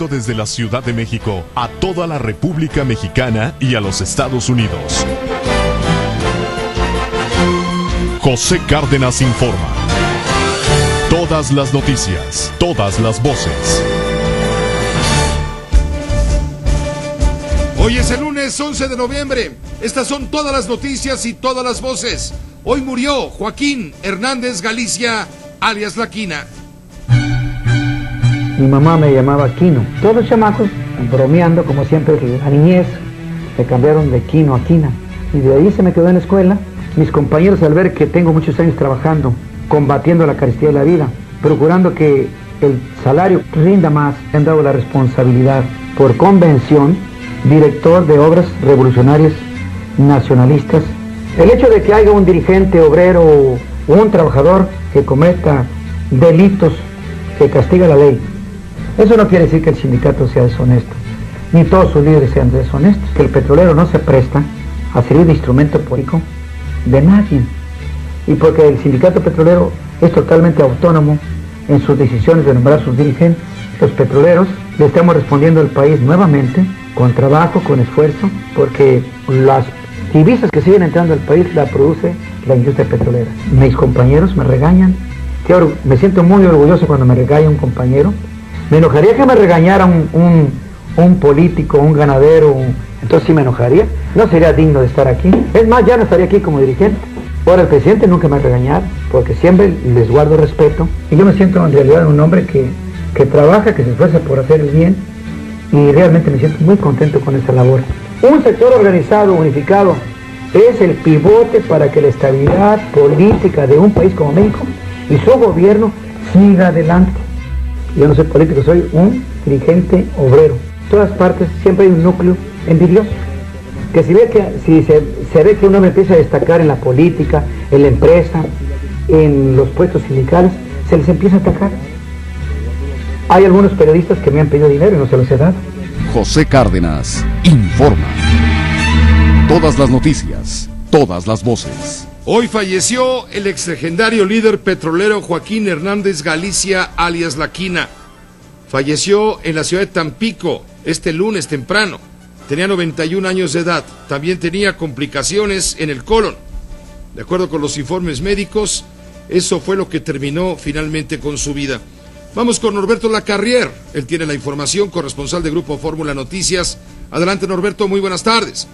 transmitiendo desde la Ciudad de México a toda la República Mexicana y a los Estados Unidos. José Cárdenas informa. Todas las noticias, todas las voces. Hoy es el lunes 11 de noviembre. Estas son todas las noticias y todas las voces. Hoy murió Joaquín Hernández Galicia, alias La Quina. Mi mamá me llamaba Quino. Todos los chamacos, bromeando como siempre, la niñez, me cambiaron de Quino a Quina. Y de ahí se me quedó en la escuela. Mis compañeros, al ver que tengo muchos años trabajando, combatiendo la carestía de la vida, procurando que el salario rinda más, me han dado la responsabilidad, por convención, director de obras revolucionarias nacionalistas. El hecho de que haya un dirigente obrero o un trabajador que cometa delitos que castiga la ley, eso no quiere decir que el sindicato sea deshonesto, ni todos sus líderes sean deshonestos, que el petrolero no se presta a servir de instrumento político de nadie, y porque el sindicato petrolero es totalmente autónomo en sus decisiones de nombrar sus dirigentes. Los petroleros le estamos respondiendo al país nuevamente, con trabajo, con esfuerzo, porque las divisas que siguen entrando al país la produce la industria petrolera. Mis compañeros me regañan, me siento muy orgulloso cuando me regaña un compañero. Me enojaría que me regañara un político, un ganadero, entonces sí me enojaría, no sería digno de estar aquí. Es más, ya no estaría aquí como dirigente. Ahora el presidente nunca me va a regañar, porque siempre les guardo respeto, y yo me siento en realidad un hombre que trabaja, que se esfuerza por hacer el bien, y realmente me siento muy contento con esa labor. Un sector organizado, unificado, es el pivote para que la estabilidad política de un país como México y su gobierno siga adelante. Yo no soy político, soy un dirigente obrero. En todas partes siempre hay un núcleo envidioso, que si se ve que un hombre empieza a destacar en la política, en la empresa, en los puestos sindicales, se les empieza a atacar. Hay algunos periodistas que me han pedido dinero y no se los he dado. José Cárdenas informa. Todas las noticias, todas las voces. Hoy falleció el exlegendario líder petrolero Joaquín Hernández Galicia, alias La Quina. Falleció en la ciudad de Tampico este lunes temprano. Tenía 91 años de edad. También tenía complicaciones en el colon. De acuerdo con los informes médicos, eso fue lo que terminó finalmente con su vida. Vamos con Norberto Lacarrier. Él tiene la información, corresponsal de Grupo Fórmula Noticias. Adelante, Norberto, muy buenas tardes.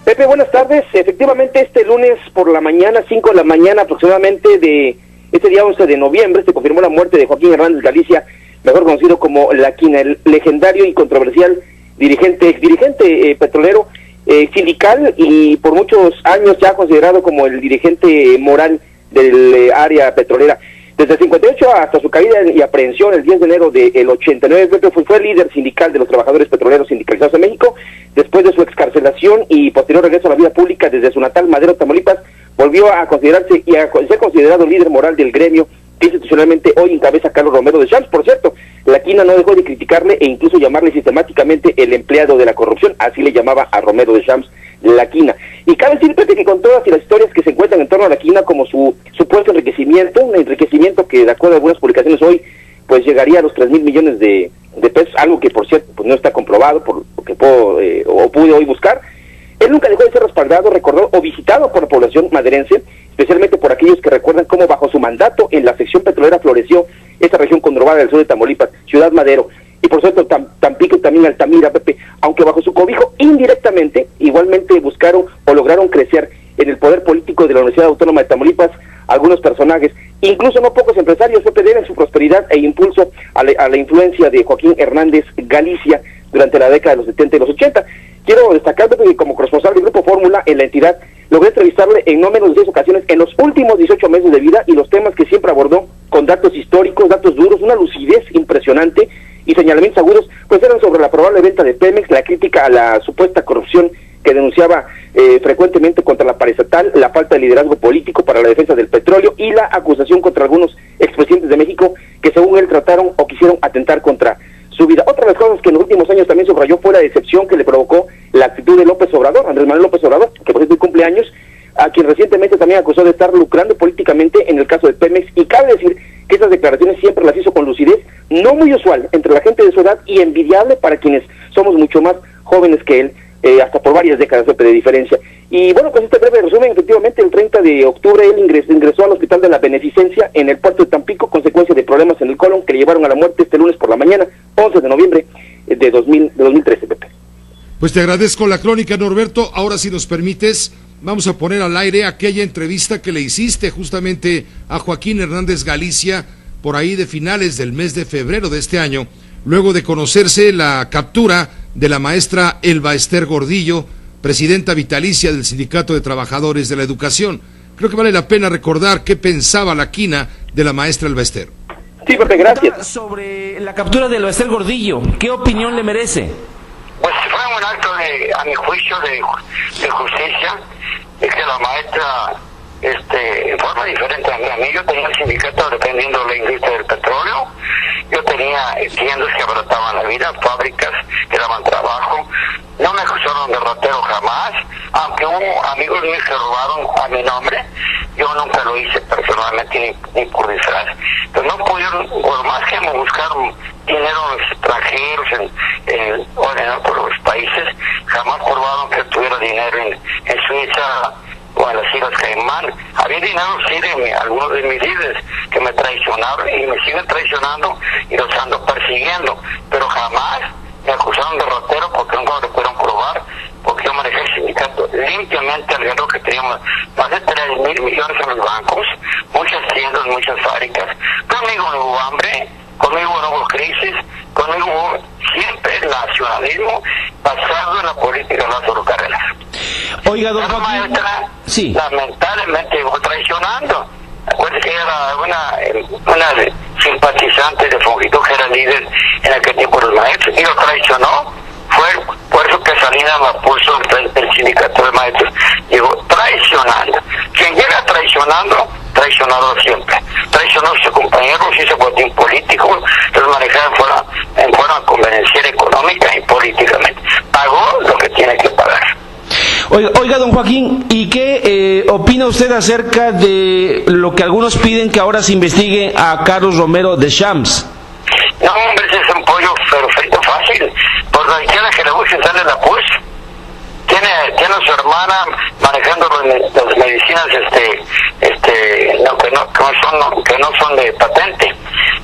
Pepe, buenas tardes. Efectivamente, este lunes por la mañana, 5 de la mañana aproximadamente de este día 11 de noviembre, se confirmó la muerte de Joaquín Hernández Galicia, mejor conocido como La Quina, el legendario y controversial dirigente petrolero, sindical, y por muchos años ya considerado como el dirigente moral del área petrolera. Desde el 58 hasta su caída y aprehensión el 10 de enero del 89, fue líder sindical de los trabajadores petroleros sindicalizados en México. Después de su excarcelación y posterior regreso a la vida pública desde su natal Madero, Tamaulipas, volvió a considerarse y a ser considerado líder moral del gremio que institucionalmente hoy encabeza Carlos Romero de Champs. Por cierto, La Quina no dejó de criticarle e incluso llamarle sistemáticamente el empleado de la corrupción, así le llamaba a Romero de Champs La Quina. Y cabe decir, Pepe, que con todas las historias que se encuentran en torno a La Quina, como su supuesto enriquecimiento, un enriquecimiento que de acuerdo a algunas publicaciones hoy, pues llegaría a los 3,000 millones de pesos, algo que por cierto pues no está comprobado por lo que pude hoy buscar. Él nunca dejó de ser respaldado, recordado o visitado por la población maderense, especialmente por aquellos que recuerdan cómo bajo su mandato en la sección petrolera floreció esta región conurbada del sur de Tamaulipas, Ciudad Madero, y por cierto Tampico y también Altamira, Pepe, aunque bajo su cobijo indirectamente, igualmente buscaron o lograron crecer en el poder político de la Universidad Autónoma de Tamaulipas algunos personajes, incluso no pocos empresarios, Pepe, deben su prosperidad e impulso a la influencia de Joaquín Hernández Galicia durante la década de los 70 y los 80. Quiero destacar, Pepe, que como corresponsal del Grupo Fórmula en la entidad, logré entrevistarle en no menos de 6 ocasiones en los últimos 18 meses de vida, y los temas que siempre abordó con datos históricos, datos duros, una lucidez impresionante y señalamientos agudos, pues eran sobre la probable venta de Pemex, la crítica a la supuesta corrupción que denunciaba frecuentemente contra la paraestatal, la falta de liderazgo político para la defensa del petróleo y la acusación contra algunos expresidentes de México que según él trataron o quisieron atentar contra su vida. Otra de las cosas que en los últimos años también subrayó fue la decepción que le provocó la actitud de López Obrador, Andrés Manuel López Obrador, que por cierto cumpleaños, a quien recientemente también acusó de estar lucrando políticamente en el caso de Pemex, y cabe decir que esas declaraciones siempre las hizo con lucidez, no muy usual entre la gente de su edad y envidiable para quienes somos mucho más jóvenes que él, hasta por varias décadas de diferencia. Y bueno, pues este breve resumen, efectivamente el 30 de octubre él ingresó al Hospital de la Beneficencia en el puerto de Tampico, consecuencia de problemas en el colon que le llevaron a la muerte este lunes por la mañana, 11 de noviembre de 2013, Pepe. Pues te agradezco la crónica, Norberto. Ahora, si nos permites, vamos a poner al aire aquella entrevista que le hiciste justamente a Joaquín Hernández Galicia por ahí de finales del mes de febrero de este año, luego de conocerse la captura de la maestra Elba Ester Gordillo, presidenta vitalicia del Sindicato de Trabajadores de la Educación. Creo que vale la pena recordar qué pensaba la quina de la maestra Elba Ester. Sí, Pepe, gracias. Sobre la captura de Elba Ester Gordillo, ¿qué opinión le merece? Pues fue un acto a mi juicio, de justicia, de que la maestra, en forma diferente a mí, yo tenía el sindicato dependiendo de la industria del petróleo, yo tenía tiendas que abarataban la vida, fábricas que daban trabajo, no me acusaron de ratero jamás, aunque hubo amigos míos que robaron a mi nombre, yo nunca lo hice personalmente ni por disfraz. Pero no pudieron, por más que me buscaron dinero extranjeros en otros países, jamás probaron que tuviera dinero en Suiza o en las Islas Caimán. Había dinero, sí, de algunos de mis líderes que me traicionaron y me siguen traicionando y los ando persiguiendo, pero jamás me acusaron de ratero porque nunca lo pudieron probar, porque yo manejé el sindicato limpiamente al grado que teníamos más de 3.000 millones en los bancos, muchas tiendas, muchas fábricas. Conmigo no hubo hambre, conmigo no hubo crisis, conmigo hubo siempre el nacionalismo basado en la política de Lázaro Cárdenas. Oiga, don Joaquín, la maestra, sí, lamentablemente llegó traicionando. Acuérdate que era una simpatizante de Fongito, que era líder en aquel tiempo de los maestros, y lo traicionó. Fue por eso que Salinas la puso el sindicato de maestros. Llegó traicionando. Quien llega traicionando, traicionado siempre. Traicionó a sus compañeros, hizo botín político, los manejaba en forma convenenciera económica y políticamente. Pagó lo que tiene que pagar. Oiga, don Joaquín, ¿y qué opina usted acerca de lo que algunos piden que ahora se investigue a Carlos Romero Deschamps? No, hombre, ese es un pollo frito fácil. Por la izquierda que le gusta sale la PUS. Tiene a su hermana manejando las medicinas que no son de patente.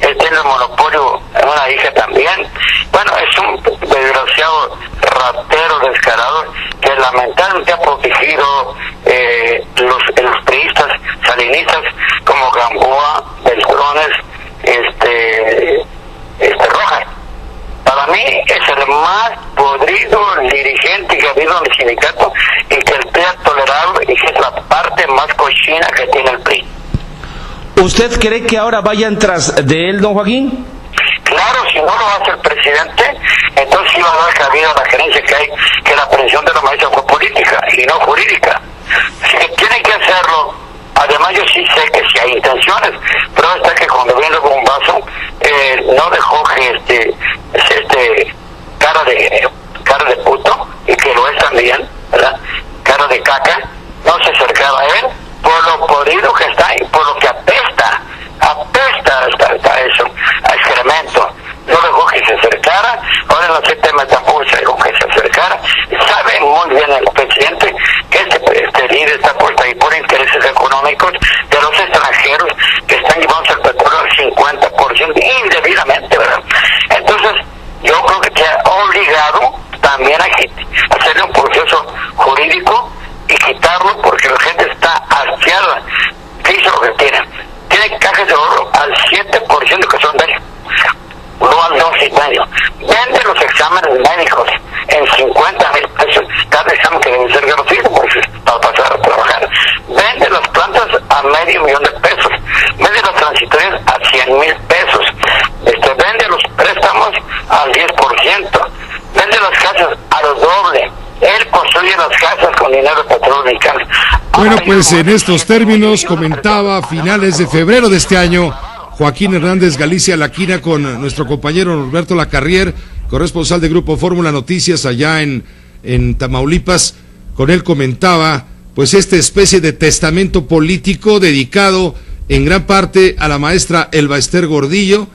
Él tiene el monopolio en una hija también. Bueno, es un desgraciado ratero descarado que lamentablemente ha protegido los priistas salinistas como Gamboa, Beltrones, Rojas. Para mí es el más podrido dirigente que ha habido en el sindicato y que el PRI ha tolerado y que es la parte más cochina que tiene el PRI. ¿Usted cree que ahora vayan tras de él, don Joaquín? Claro, si no lo hace el presidente, entonces sí va a dar cabida a la gerencia que la aprehensión de la maestra fue política y no jurídica. Así que tiene que hacerlo. Además yo sí sé que sí hay intenciones, pero está que cuando viene el bombazo no dejó que cara de puto, y que lo es también, ¿verdad? Cara de caca, no se acercaba a él por lo podrido que está y por lo que apesta hasta eso, a excremento. No dejó que se acercara, ahora en la CTM tampoco se dejó que se acercara. Sabe muy bien el presidente que este líder está puesto ahí por intereses económicos de los extranjeros que están llevándose el petróleo al 50% indebidamente, ¿verdad? Entonces, yo creo que se ha obligado también a hacerle un proceso jurídico y quitarlo porque la gente está hastiada. ¿Qué hizo lo que tiene? Tiene cajas de oro al 7% que son de él, no al 2,5%. Vende los exámenes médicos en 50,000 pesos, cada examen que debe ser gratuito para pasar a trabajar. Vende las plantas a $500,000 de pesos. Vende las transitorias a 100,000 pesos. Vende los préstamos al 10%. Vende las casas a lo doble. Él construye las casas con dinero de petróleo mexicano. Bueno, pues en estos términos comentaba a finales de febrero de este año Joaquín Hernández Galicia Laquina con nuestro compañero Norberto Lacarrier, corresponsal de Grupo Fórmula Noticias allá en Tamaulipas. Con él comentaba pues esta especie de testamento político dedicado en gran parte a la maestra Elba Ester Gordillo,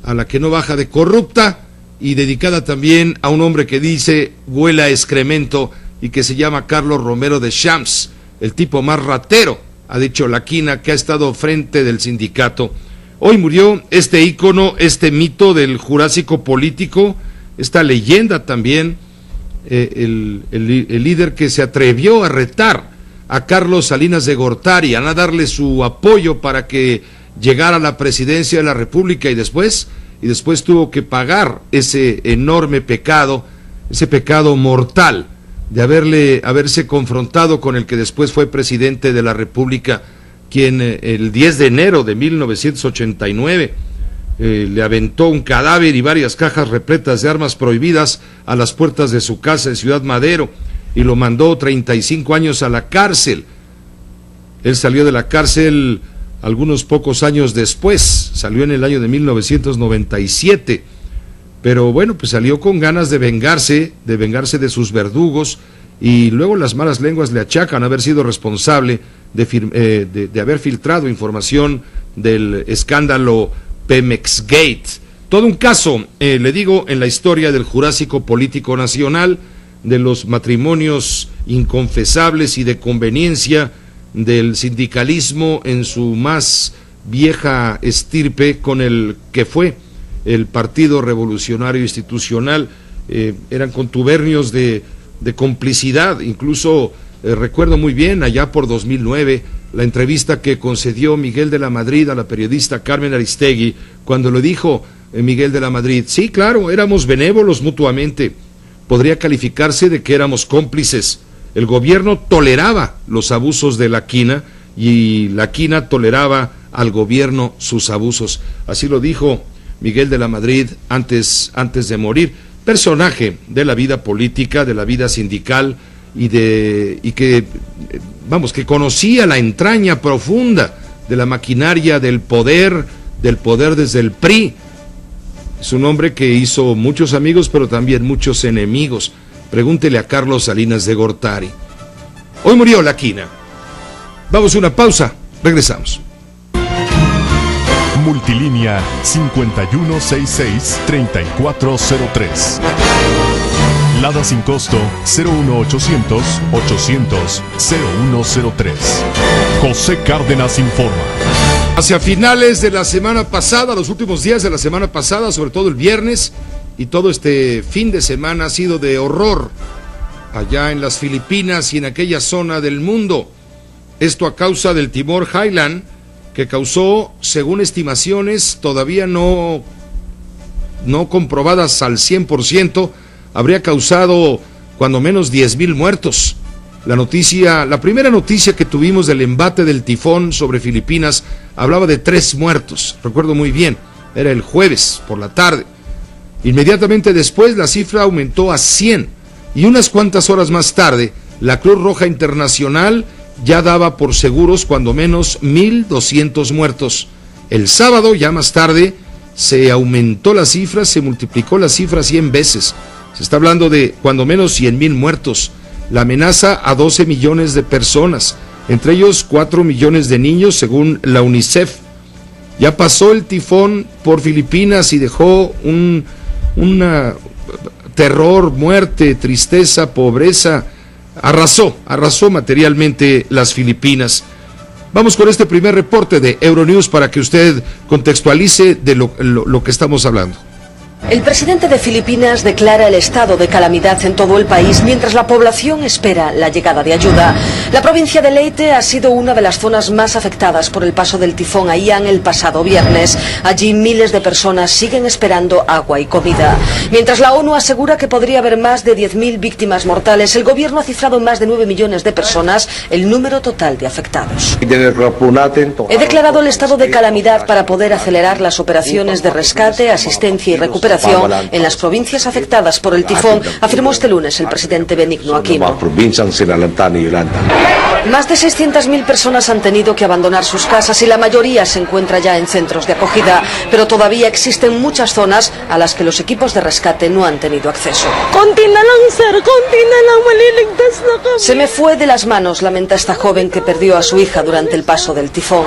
a la que no baja de corrupta, y dedicada también a un hombre que dice huele a excremento y que se llama Carlos Romero de Champs, el tipo más ratero, ha dicho la quina, que ha estado frente del sindicato. Hoy murió este ícono, este mito del Jurásico político, esta leyenda también, el líder que se atrevió a retar a Carlos Salinas de Gortari, a darle su apoyo para que llegara a la presidencia de la República, y después tuvo que pagar ese enorme pecado, ese pecado mortal de haberse confrontado con el que después fue presidente de la República, quien el 10 de enero de 1989 le aventó un cadáver y varias cajas repletas de armas prohibidas a las puertas de su casa en Ciudad Madero, y lo mandó 35 años a la cárcel. Él salió de la cárcel algunos pocos años después, salió en el año de 1997, pero bueno, pues salió con ganas de vengarse de sus verdugos, y luego las malas lenguas le achacan haber sido responsable de haber filtrado información del escándalo Pemex Gate. Todo un caso, le digo, en la historia del Jurásico político nacional, de los matrimonios inconfesables y de conveniencia del sindicalismo en su más vieja estirpe con el que fue el Partido Revolucionario Institucional. Eran contubernios de complicidad. Incluso recuerdo muy bien allá por 2009 la entrevista que concedió Miguel de la Madrid a la periodista Carmen Aristegui, cuando le dijo Miguel de la Madrid: sí, claro, éramos benévolos mutuamente, podría calificarse de que éramos cómplices. El gobierno toleraba los abusos de la quina y la quina toleraba al gobierno sus abusos. Así lo dijo Miguel de la Madrid antes de morir. Personaje de la vida política, de la vida sindical, y que conocía la entraña profunda de la maquinaria del poder desde el PRI. Es un hombre que hizo muchos amigos, pero también muchos enemigos. Pregúntele a Carlos Salinas de Gortari. Hoy murió la quina. Vamos a una pausa, regresamos. Multilínea 5166-3403. Lada sin costo 01800-800-0103. José Cárdenas informa. Hacia finales de la semana pasada, los últimos días de la semana pasada, sobre todo el viernes y todo este fin de semana, ha sido de horror allá en las Filipinas y en aquella zona del mundo. Esto a causa del Timor Haiyan, que causó, según estimaciones todavía no comprobadas al 100%, habría causado cuando menos 10,000 muertos. La primera noticia que tuvimos del embate del tifón sobre Filipinas hablaba de 3 muertos, recuerdo muy bien, era el jueves por la tarde. Inmediatamente después la cifra aumentó a 100, y unas cuantas horas más tarde la Cruz Roja Internacional ya daba por seguros cuando menos 1,200 muertos. El sábado, ya más tarde, se aumentó la cifra, se multiplicó la cifra 100 veces. Se está hablando de cuando menos 100,000 muertos. La amenaza a 12 millones de personas, entre ellos 4 millones de niños, según la UNICEF. Ya pasó el tifón por Filipinas y dejó una terror, muerte, tristeza, pobreza. Arrasó materialmente las Filipinas. Vamos con este primer reporte de Euronews para que usted contextualice de lo que estamos hablando. El presidente de Filipinas declara el estado de calamidad en todo el país mientras la población espera la llegada de ayuda. La provincia de Leyte ha sido una de las zonas más afectadas por el paso del tifón Haiyan el pasado viernes. Allí miles de personas siguen esperando agua y comida. Mientras la ONU asegura que podría haber más de 10,000 víctimas mortales, el gobierno ha cifrado en más de 9 millones de personas el número total de afectados. He declarado el estado de calamidad para poder acelerar las operaciones de rescate, asistencia y recuperación recuperación en las provincias afectadas por el tifón, afirmó este lunes el presidente Benigno Aquino. Más de 600.000 personas han tenido que abandonar sus casas y la mayoría se encuentra ya en centros de acogida, pero todavía existen muchas zonas a las que los equipos de rescate no han tenido acceso. Se me fue de las manos, lamenta esta joven que perdió a su hija durante el paso del tifón.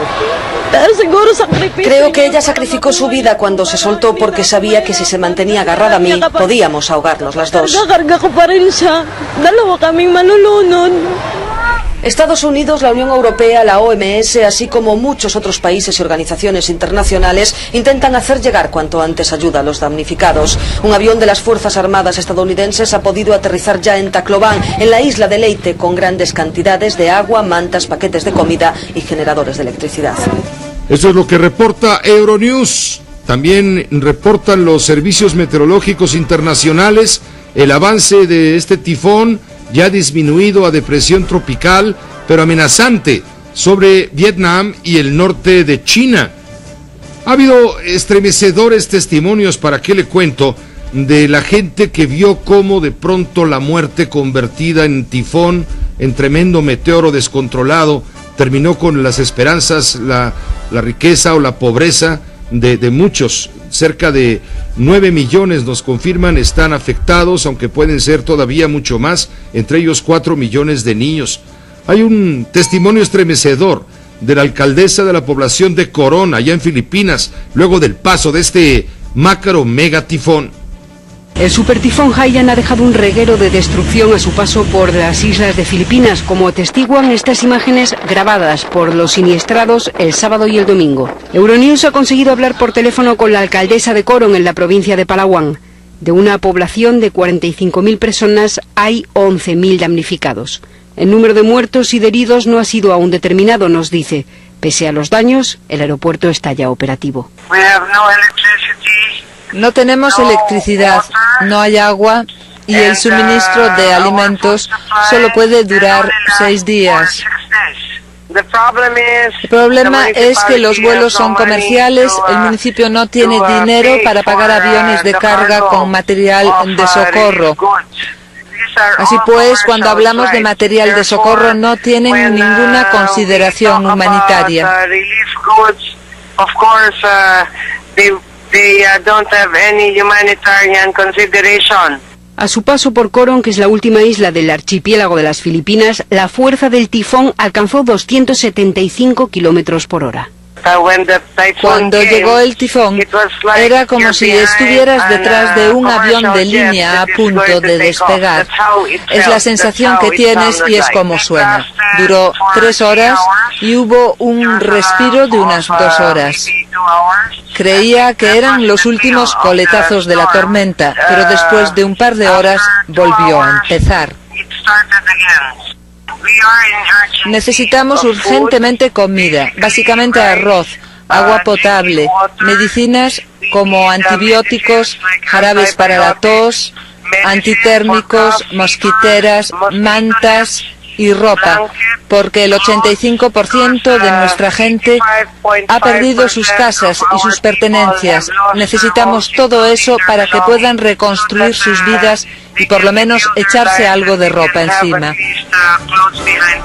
Creo que ella sacrificó su vida cuando se soltó porque sabía que si se mantenía agarrada a mí, podíamos ahogarnos las dos. Estados Unidos, la Unión Europea, la OMS, así como muchos otros países y organizaciones internacionales, intentan hacer llegar cuanto antes ayuda a los damnificados. Un avión de las Fuerzas Armadas estadounidenses ha podido aterrizar ya en Tacloban, en la isla de Leyte, con grandes cantidades de agua, mantas, paquetes de comida y generadores de electricidad. Eso es lo que reporta Euronews. También reportan los servicios meteorológicos internacionales el avance de este tifón, ya disminuido a depresión tropical, pero amenazante sobre Vietnam y el norte de China. Ha habido estremecedores testimonios, para qué le cuento, de la gente que vio cómo de pronto la muerte convertida en tifón, en tremendo meteoro descontrolado, terminó con las esperanzas, la riqueza o la pobreza de muchos. Cerca de 9 millones nos confirman están afectados, aunque pueden ser todavía mucho más, entre ellos 4 millones de niños. Hay un testimonio estremecedor de la alcaldesa de la población de Coron, allá en Filipinas, luego del paso de este macro megatifón. El supertifón Haiyan ha dejado un reguero de destrucción a su paso por las islas de Filipinas, como atestiguan estas imágenes grabadas por los siniestrados el sábado y el domingo. Euronews ha conseguido hablar por teléfono con la alcaldesa de Coron, en la provincia de Palawan. De una población de 45.000 personas, hay 11.000 damnificados. El número de muertos y de heridos no ha sido aún determinado, nos dice. Pese a los daños, el aeropuerto está ya operativo. No tenemos electricidad, no hay agua y el suministro de alimentos solo puede durar 6 días. El problema es que los vuelos son comerciales, el municipio no tiene dinero para pagar aviones de carga con material de socorro. Así pues, cuando hablamos de material de socorro no tienen ninguna consideración humanitaria. A su paso por Coron, que es la última isla del archipiélago de las Filipinas, la fuerza del tifón alcanzó 275 kilómetros por hora. Cuando llegó el tifón, era como si estuvieras detrás de un avión de línea a punto de despegar. Es la sensación que tienes y es como suena. Duró 3 horas y hubo un respiro de unas 2 horas. Creía que eran los últimos coletazos de la tormenta, pero después de un par de horas volvió a empezar. Necesitamos urgentemente comida, básicamente arroz, agua potable, medicinas como antibióticos, jarabes para la tos, antitérmicos, mosquiteras, mantas y ropa, porque el 85% de nuestra gente ha perdido sus casas y sus pertenencias. Necesitamos todo eso para que puedan reconstruir sus vidas y por lo menos echarse algo de ropa encima.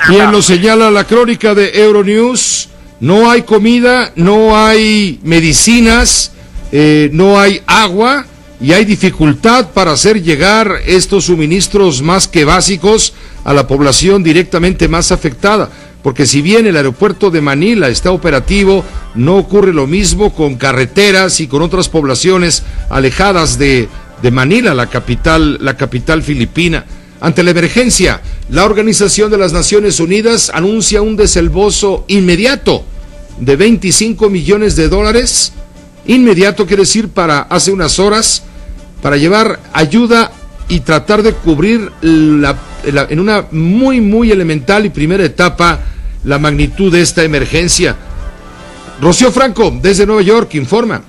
Bien, lo señala la crónica de Euronews. No hay comida, no hay medicinas, no hay agua y hay dificultad para hacer llegar estos suministros más que básicos a la población directamente más afectada, porque si bien el aeropuerto de Manila está operativo, no ocurre lo mismo con carreteras y con otras poblaciones alejadas de Manila, la capital filipina. Ante la emergencia, la Organización de las Naciones Unidas anuncia un desembolso inmediato de $25 millones, inmediato quiere decir para hace unas horas, para llevar ayuda y tratar de cubrir en una muy elemental y primera etapa la magnitud de esta emergencia. Rocío Franco, desde Nueva York, informa.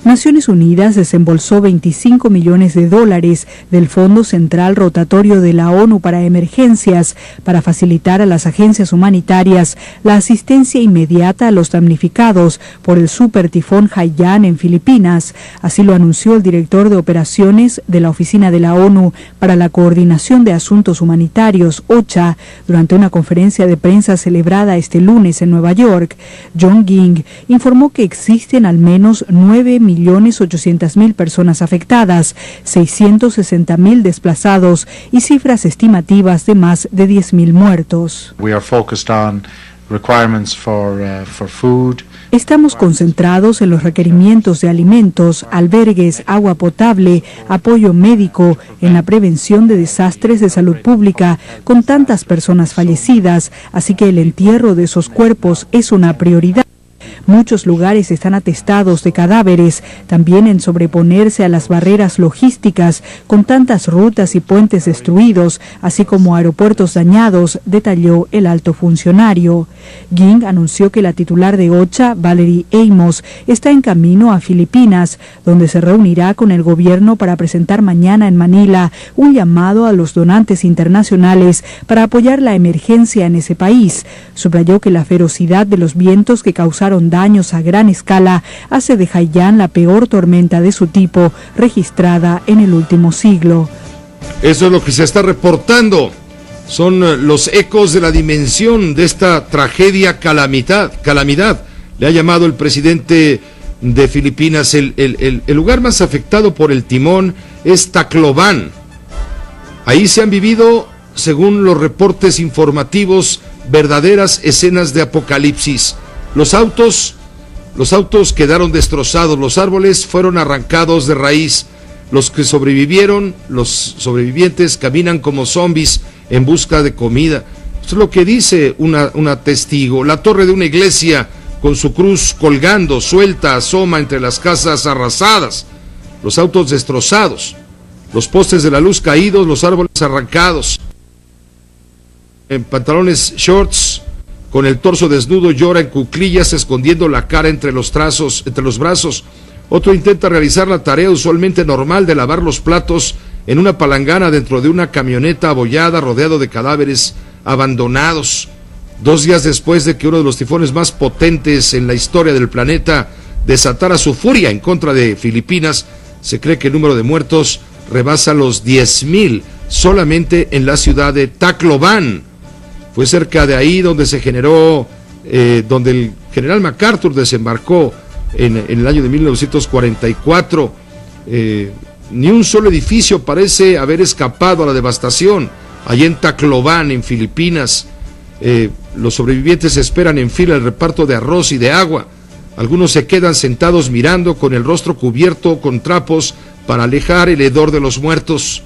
Naciones Unidas desembolsó $25 millones del Fondo Central Rotatorio de la ONU para emergencias para facilitar a las agencias humanitarias la asistencia inmediata a los damnificados por el supertifón Haiyan en Filipinas. Así lo anunció el director de operaciones de la Oficina de la ONU para la Coordinación de Asuntos Humanitarios, OCHA, durante una conferencia de prensa celebrada este lunes en Nueva York. John Ging informó que existen al menos 9.800.000 personas afectadas, 660.000 desplazados y cifras estimativas de más de 10.000 muertos. Estamos concentrados en los requerimientos de alimentos, albergues, agua potable, apoyo médico, en la prevención de desastres de salud pública, con tantas personas fallecidas, así que el entierro de esos cuerpos es una prioridad. Muchos lugares están atestados de cadáveres, también en sobreponerse a las barreras logísticas con tantas rutas y puentes destruidos, así como aeropuertos dañados, detalló el alto funcionario. Ging anunció que la titular de OCHA, Valerie Amos, está en camino a Filipinas, donde se reunirá con el gobierno para presentar mañana en Manila un llamado a los donantes internacionales para apoyar la emergencia en ese país. Subrayó que la ferocidad de los vientos que causaron daños a gran escala hace de Haiyan la peor tormenta de su tipo registrada en el último siglo. Eso es lo que se está reportando. Son los ecos de la dimensión de esta tragedia calamidad. Le ha llamado el presidente de Filipinas. El lugar más afectado por el timón es Tacloban. Ahí se han vivido, según los reportes informativos, verdaderas escenas de apocalipsis. Los autos quedaron destrozados, los árboles fueron arrancados de raíz. Los sobrevivientes caminan como zombies en busca de comida. Esto es lo que dice una testigo. La torre de una iglesia con su cruz colgando, suelta, asoma entre las casas arrasadas. Los autos destrozados, los postes de la luz caídos, los árboles arrancados. En pantalones shorts, con el torso desnudo, llora en cuclillas, escondiendo la cara entre los brazos. Otro intenta realizar la tarea usualmente normal de lavar los platos en una palangana dentro de una camioneta abollada, rodeado de cadáveres abandonados. 2 días después de que uno de los tifones más potentes en la historia del planeta desatara su furia en contra de Filipinas, se cree que el número de muertos rebasa los 10,000 solamente en la ciudad de Tacloban. Fue cerca de ahí donde se generó, donde el general MacArthur desembarcó en el año de 1944. Ni un solo edificio parece haber escapado a la devastación. Allí en Tacloban, en Filipinas, los sobrevivientes esperan en fila el reparto de arroz y de agua. Algunos se quedan sentados mirando con el rostro cubierto con trapos para alejar el hedor de los muertos.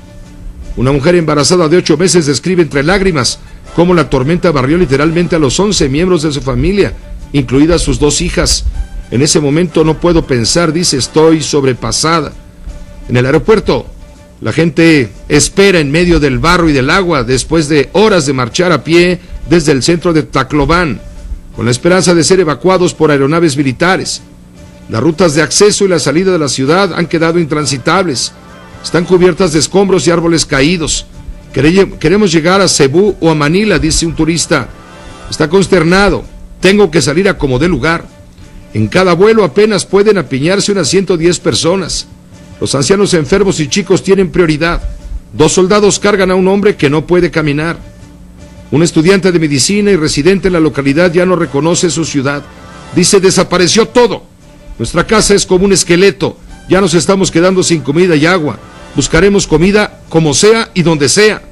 Una mujer embarazada de 8 meses describe entre lágrimas cómo la tormenta barrió literalmente a los 11 miembros de su familia, incluidas sus 2 hijas. En ese momento no puedo pensar, dice, estoy sobrepasada. En el aeropuerto, la gente espera en medio del barro y del agua después de horas de marchar a pie desde el centro de Tacloban, con la esperanza de ser evacuados por aeronaves militares. Las rutas de acceso y la salida de la ciudad han quedado intransitables. Están cubiertas de escombros y árboles caídos. Queremos llegar a Cebú o a Manila, dice un turista. Está consternado. Tengo que salir a como dé lugar. En cada vuelo apenas pueden apiñarse unas 110 personas. Los ancianos enfermos y chicos tienen prioridad. 2 soldados cargan a un hombre que no puede caminar. Un estudiante de medicina y residente en la localidad ya no reconoce su ciudad. Dice, desapareció todo. Nuestra casa es como un esqueleto. Ya nos estamos quedando sin comida y agua. Buscaremos comida como sea y donde sea.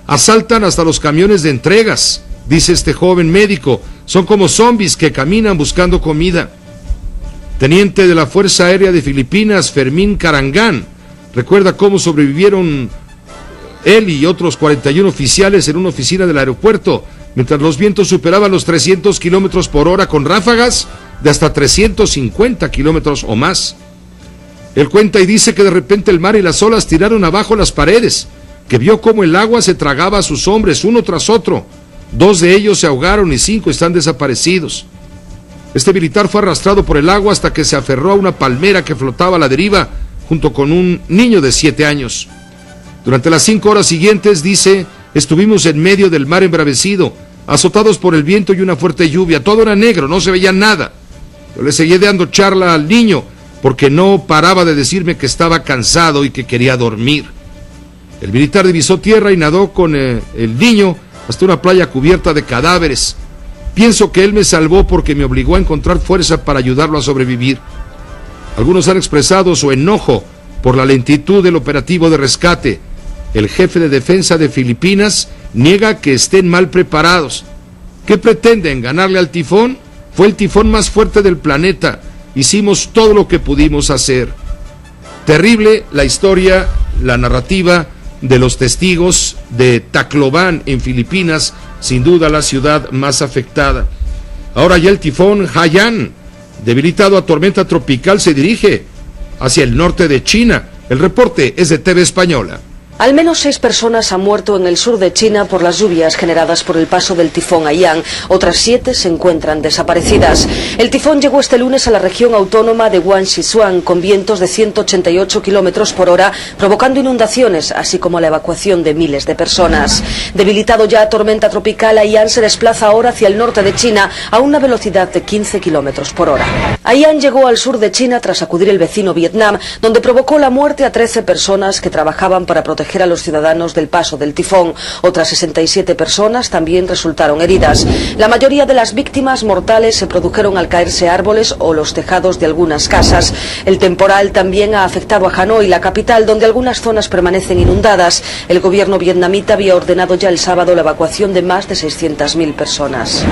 Asaltan hasta los camiones de entregas, dice este joven médico. Son como zombies que caminan buscando comida. Teniente de la Fuerza Aérea de Filipinas, Fermín Carangán, recuerda cómo sobrevivieron él y otros 41 oficiales en una oficina del aeropuerto, mientras los vientos superaban los 300 kilómetros por hora con ráfagas de hasta 350 kilómetros o más. Él cuenta y dice que de repente el mar y las olas tiraron abajo las paredes, que vio cómo el agua se tragaba a sus hombres uno tras otro. 2 de ellos se ahogaron y 5 están desaparecidos. Este militar fue arrastrado por el agua hasta que se aferró a una palmera que flotaba a la deriva junto con un niño de 7 años. Durante las 5 horas siguientes, dice, estuvimos en medio del mar embravecido, azotados por el viento y una fuerte lluvia. Todo era negro, no se veía nada. Yo le seguí dando charla al niño porque no paraba de decirme que estaba cansado y que quería dormir. El militar divisó tierra y nadó con el niño hasta una playa cubierta de cadáveres. Pienso que él me salvó porque me obligó a encontrar fuerza para ayudarlo a sobrevivir. Algunos han expresado su enojo por la lentitud del operativo de rescate. El jefe de defensa de Filipinas niega que estén mal preparados. ¿Qué pretenden? ¿Ganarle al tifón? Fue el tifón más fuerte del planeta. Hicimos todo lo que pudimos hacer. Terrible la historia, la narrativa de los testigos de Tacloban en Filipinas, sin duda la ciudad más afectada. Ahora ya el tifón Haiyan, debilitado a tormenta tropical, se dirige hacia el norte de China. El reporte es de TV Española. Al menos 6 personas han muerto en el sur de China por las lluvias generadas por el paso del tifón Haiyan. Otras 7 se encuentran desaparecidas. El tifón llegó este lunes a la región autónoma de Guangxi con vientos de 188 kilómetros por hora, provocando inundaciones, así como la evacuación de miles de personas. Debilitado ya a tormenta tropical, Haiyan se desplaza ahora hacia el norte de China a una velocidad de 15 kilómetros por hora. Haiyan llegó al sur de China tras sacudir el vecino Vietnam, donde provocó la muerte a 13 personas que trabajaban para proteger a los ciudadanos del paso del tifón. Otras 67 personas también resultaron heridas. La mayoría de las víctimas mortales se produjeron al caerse árboles o los tejados de algunas casas. El temporal también ha afectado a Hanoi, la capital, donde algunas zonas permanecen inundadas. El gobierno vietnamita había ordenado ya el sábado la evacuación de más de 600.000 personas.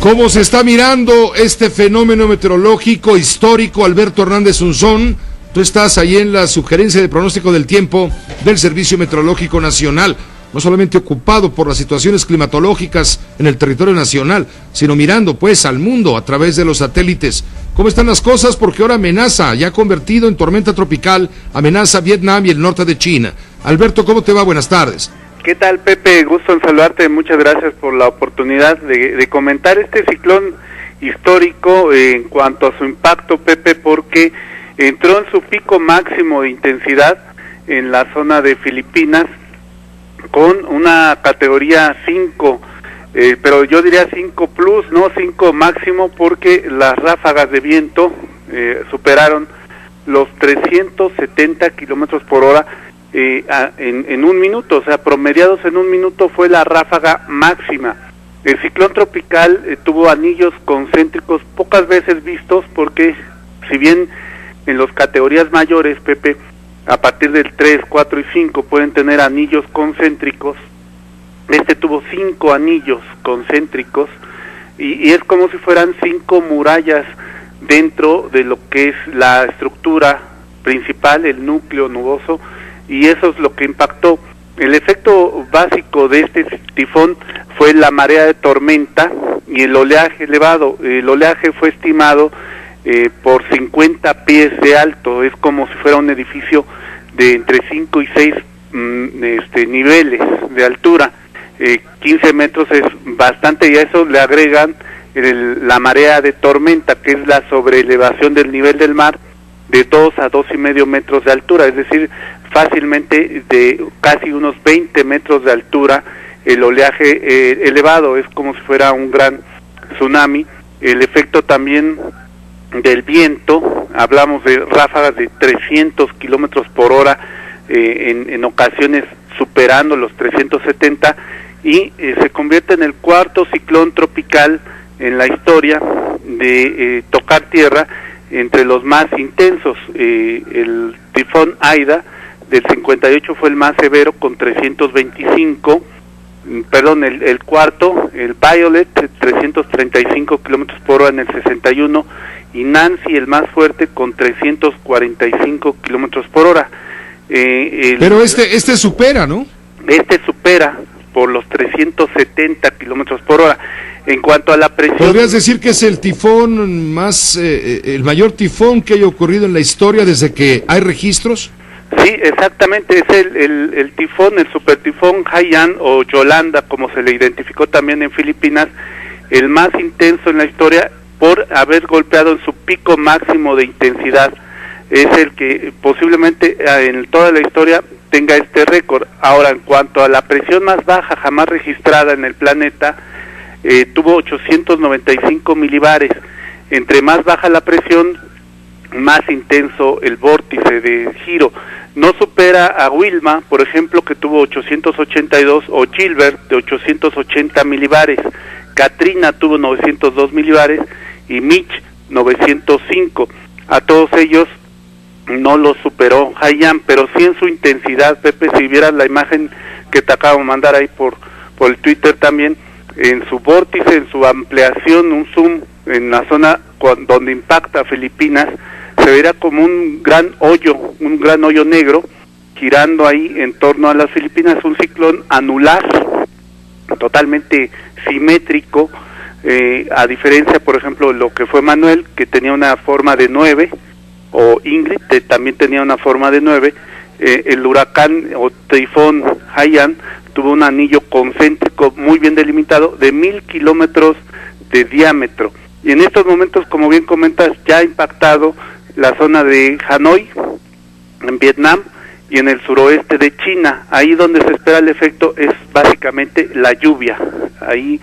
¿Cómo se está mirando este fenómeno meteorológico histórico, Alberto Hernández Unzón? Tú estás ahí en la sugerencia de pronóstico del tiempo del Servicio Meteorológico Nacional, no solamente ocupado por las situaciones climatológicas en el territorio nacional, sino mirando pues al mundo a través de los satélites. ¿Cómo están las cosas? Porque ahora amenaza, ya convertido en tormenta tropical, amenaza Vietnam y el norte de China. Alberto, ¿cómo te va? Buenas tardes. ¿Qué tal, Pepe? Gusto en saludarte, muchas gracias por la oportunidad de comentar este ciclón histórico en cuanto a su impacto, Pepe, porque entró en su pico máximo de intensidad en la zona de Filipinas con una categoría 5, pero yo diría 5 plus, no 5 máximo, porque las ráfagas de viento superaron los 370 kilómetros por hora en un minuto, o sea, promediados en un minuto fue la ráfaga máxima. El ciclón tropical tuvo anillos concéntricos pocas veces vistos, porque si bien en las categorías mayores, Pepe, a partir del 3, 4 y 5 pueden tener anillos concéntricos, este tuvo 5 anillos concéntricos y es como si fueran 5 murallas dentro de lo que es la estructura principal, el núcleo nuboso, y eso es lo que impactó. El efecto básico de este tifón fue la marea de tormenta y el oleaje elevado. El oleaje fue estimado por 50 pies de alto, es como si fuera un edificio de entre 5 y 6 niveles de altura. 15 metros es bastante, y a eso le agregan la marea de tormenta, que es la sobreelevación del nivel del mar de 2 a 2,5 metros de altura, es decir, fácilmente de casi unos 20 metros de altura. El oleaje elevado es como si fuera un gran tsunami. El efecto también del viento, hablamos de ráfagas de 300 kilómetros por hora, en ocasiones superando los 370, y se convierte en el 4º ciclón tropical en la historia de tocar tierra, entre los más intensos. El tifón Aida del 58 fue el más severo con 325, el cuarto, el Violet, 335 kilómetros por hora en el 61, y Nancy, el más fuerte, con 345 kilómetros por hora. Pero este supera, ¿no? Este supera por los 370 kilómetros por hora. En cuanto a la presión... ¿Podrías decir que es el tifón más, el mayor tifón que haya ocurrido en la historia desde que hay registros? Sí, exactamente, es el tifón, el supertifón Haiyan o Yolanda, como se le identificó también en Filipinas, el más intenso en la historia, por haber golpeado en su pico máximo de intensidad. Es el que posiblemente en toda la historia tenga este récord. Ahora, en cuanto a la presión más baja jamás registrada en el planeta, tuvo 895 milibares. Entre más baja la presión, más intenso el vórtice de giro. No supera a Wilma, por ejemplo, que tuvo 882, o Gilbert de 880 milibares. Katrina tuvo 902 milibares y Mitch 905. A todos ellos no lo superó Haiyan, pero sí en su intensidad, Pepe. Si vieras la imagen que te acabo de mandar ahí por el Twitter también, en su vórtice, en su ampliación, un zoom en la zona donde impacta Filipinas, se verá como un gran hoyo negro girando ahí en torno a las Filipinas, un ciclón anular totalmente simétrico, a diferencia, por ejemplo, lo que fue Manuel, que tenía una forma de 9, o Ingrid, que también tenía una forma de 9. El huracán o tifón Haiyan tuvo un anillo concéntrico muy bien delimitado de 1000 kilómetros de diámetro, y en estos momentos, como bien comentas, ya ha impactado la zona de Hanoi, en Vietnam, y en el suroeste de China. Ahí donde se espera el efecto es básicamente la lluvia. Ahí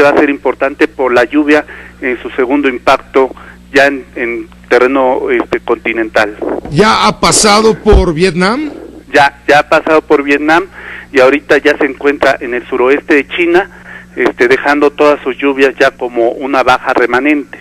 va a ser importante por la lluvia en su segundo impacto ya en terreno continental. ¿Ya ha pasado por Vietnam? Ya ha pasado por Vietnam y ahorita ya se encuentra en el suroeste de China, dejando todas sus lluvias ya como una baja remanente.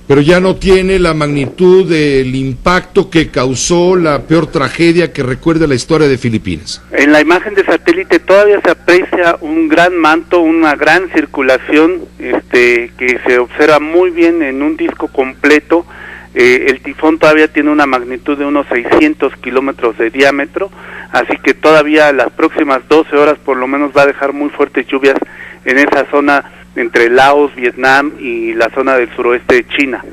Pero ya no tiene la magnitud del impacto que causó la peor tragedia que recuerda la historia de Filipinas. En la imagen de satélite todavía se aprecia un gran manto, una gran circulación, que se observa muy bien en un disco completo. El tifón todavía tiene una magnitud de unos 600 kilómetros de diámetro, así que todavía las próximas 12 horas por lo menos va a dejar muy fuertes lluvias en esa zona entre Laos, Vietnam y la zona del suroeste de China.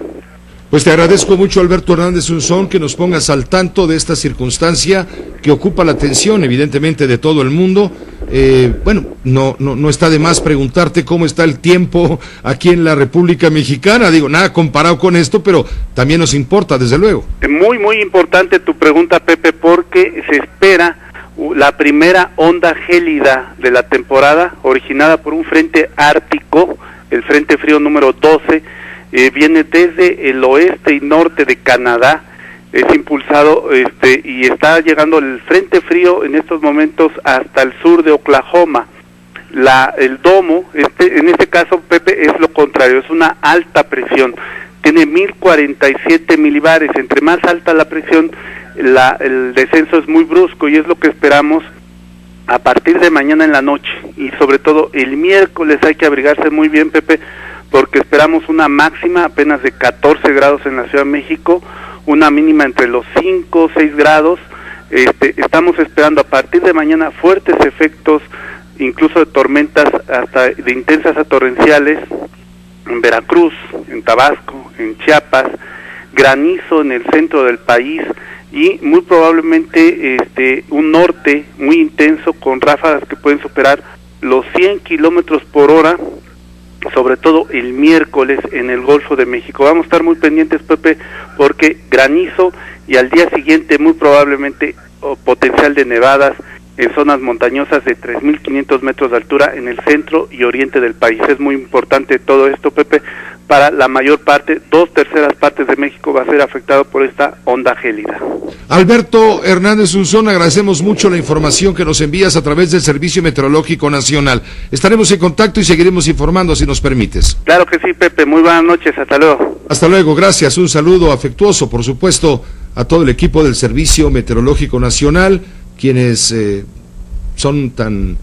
Pues te agradezco mucho, Alberto Hernández Unzón, que nos pongas al tanto de esta circunstancia que ocupa la atención, evidentemente, de todo el mundo. No está de más preguntarte cómo está el tiempo aquí en la República Mexicana. Digo, nada comparado con esto, pero también nos importa, desde luego. Muy, muy importante tu pregunta, Pepe, porque se espera la primera onda gélida de la temporada, originada por un frente ártico, el Frente Frío número 12, viene desde el oeste y norte de Canadá, es impulsado y está llegando el Frente Frío en estos momentos hasta el sur de Oklahoma. El domo, en este caso, Pepe, es lo contrario, es una alta presión, tiene 1047 milibares. Entre más alta la presión, el descenso es muy brusco, y es lo que esperamos a partir de mañana en la noche, y sobre todo el miércoles hay que abrigarse muy bien, Pepe, porque esperamos una máxima apenas de 14 grados en la Ciudad de México, una mínima entre los 5 o 6 grados. Estamos esperando a partir de mañana fuertes efectos, incluso de tormentas hasta de intensas a torrenciales en Veracruz, en Tabasco, en Chiapas, granizo en el centro del país, y muy probablemente un norte muy intenso con ráfagas que pueden superar los 100 kilómetros por hora, sobre todo el miércoles en el Golfo de México. Vamos a estar muy pendientes, Pepe, porque granizo, y al día siguiente muy probablemente potencial de nevadas en zonas montañosas de 3.500 metros de altura en el centro y oriente del país. Es muy importante todo esto, Pepe. Para la mayor parte, 2/3 partes de México va a ser afectado por esta onda gélida. Alberto Hernández Unzón, agradecemos mucho la información que nos envías a través del Servicio Meteorológico Nacional. Estaremos en contacto y seguiremos informando, si nos permites. Claro que sí, Pepe. Muy buenas noches. Hasta luego. Hasta luego. Gracias. Un saludo afectuoso, por supuesto, a todo el equipo del Servicio Meteorológico Nacional, quienes son tan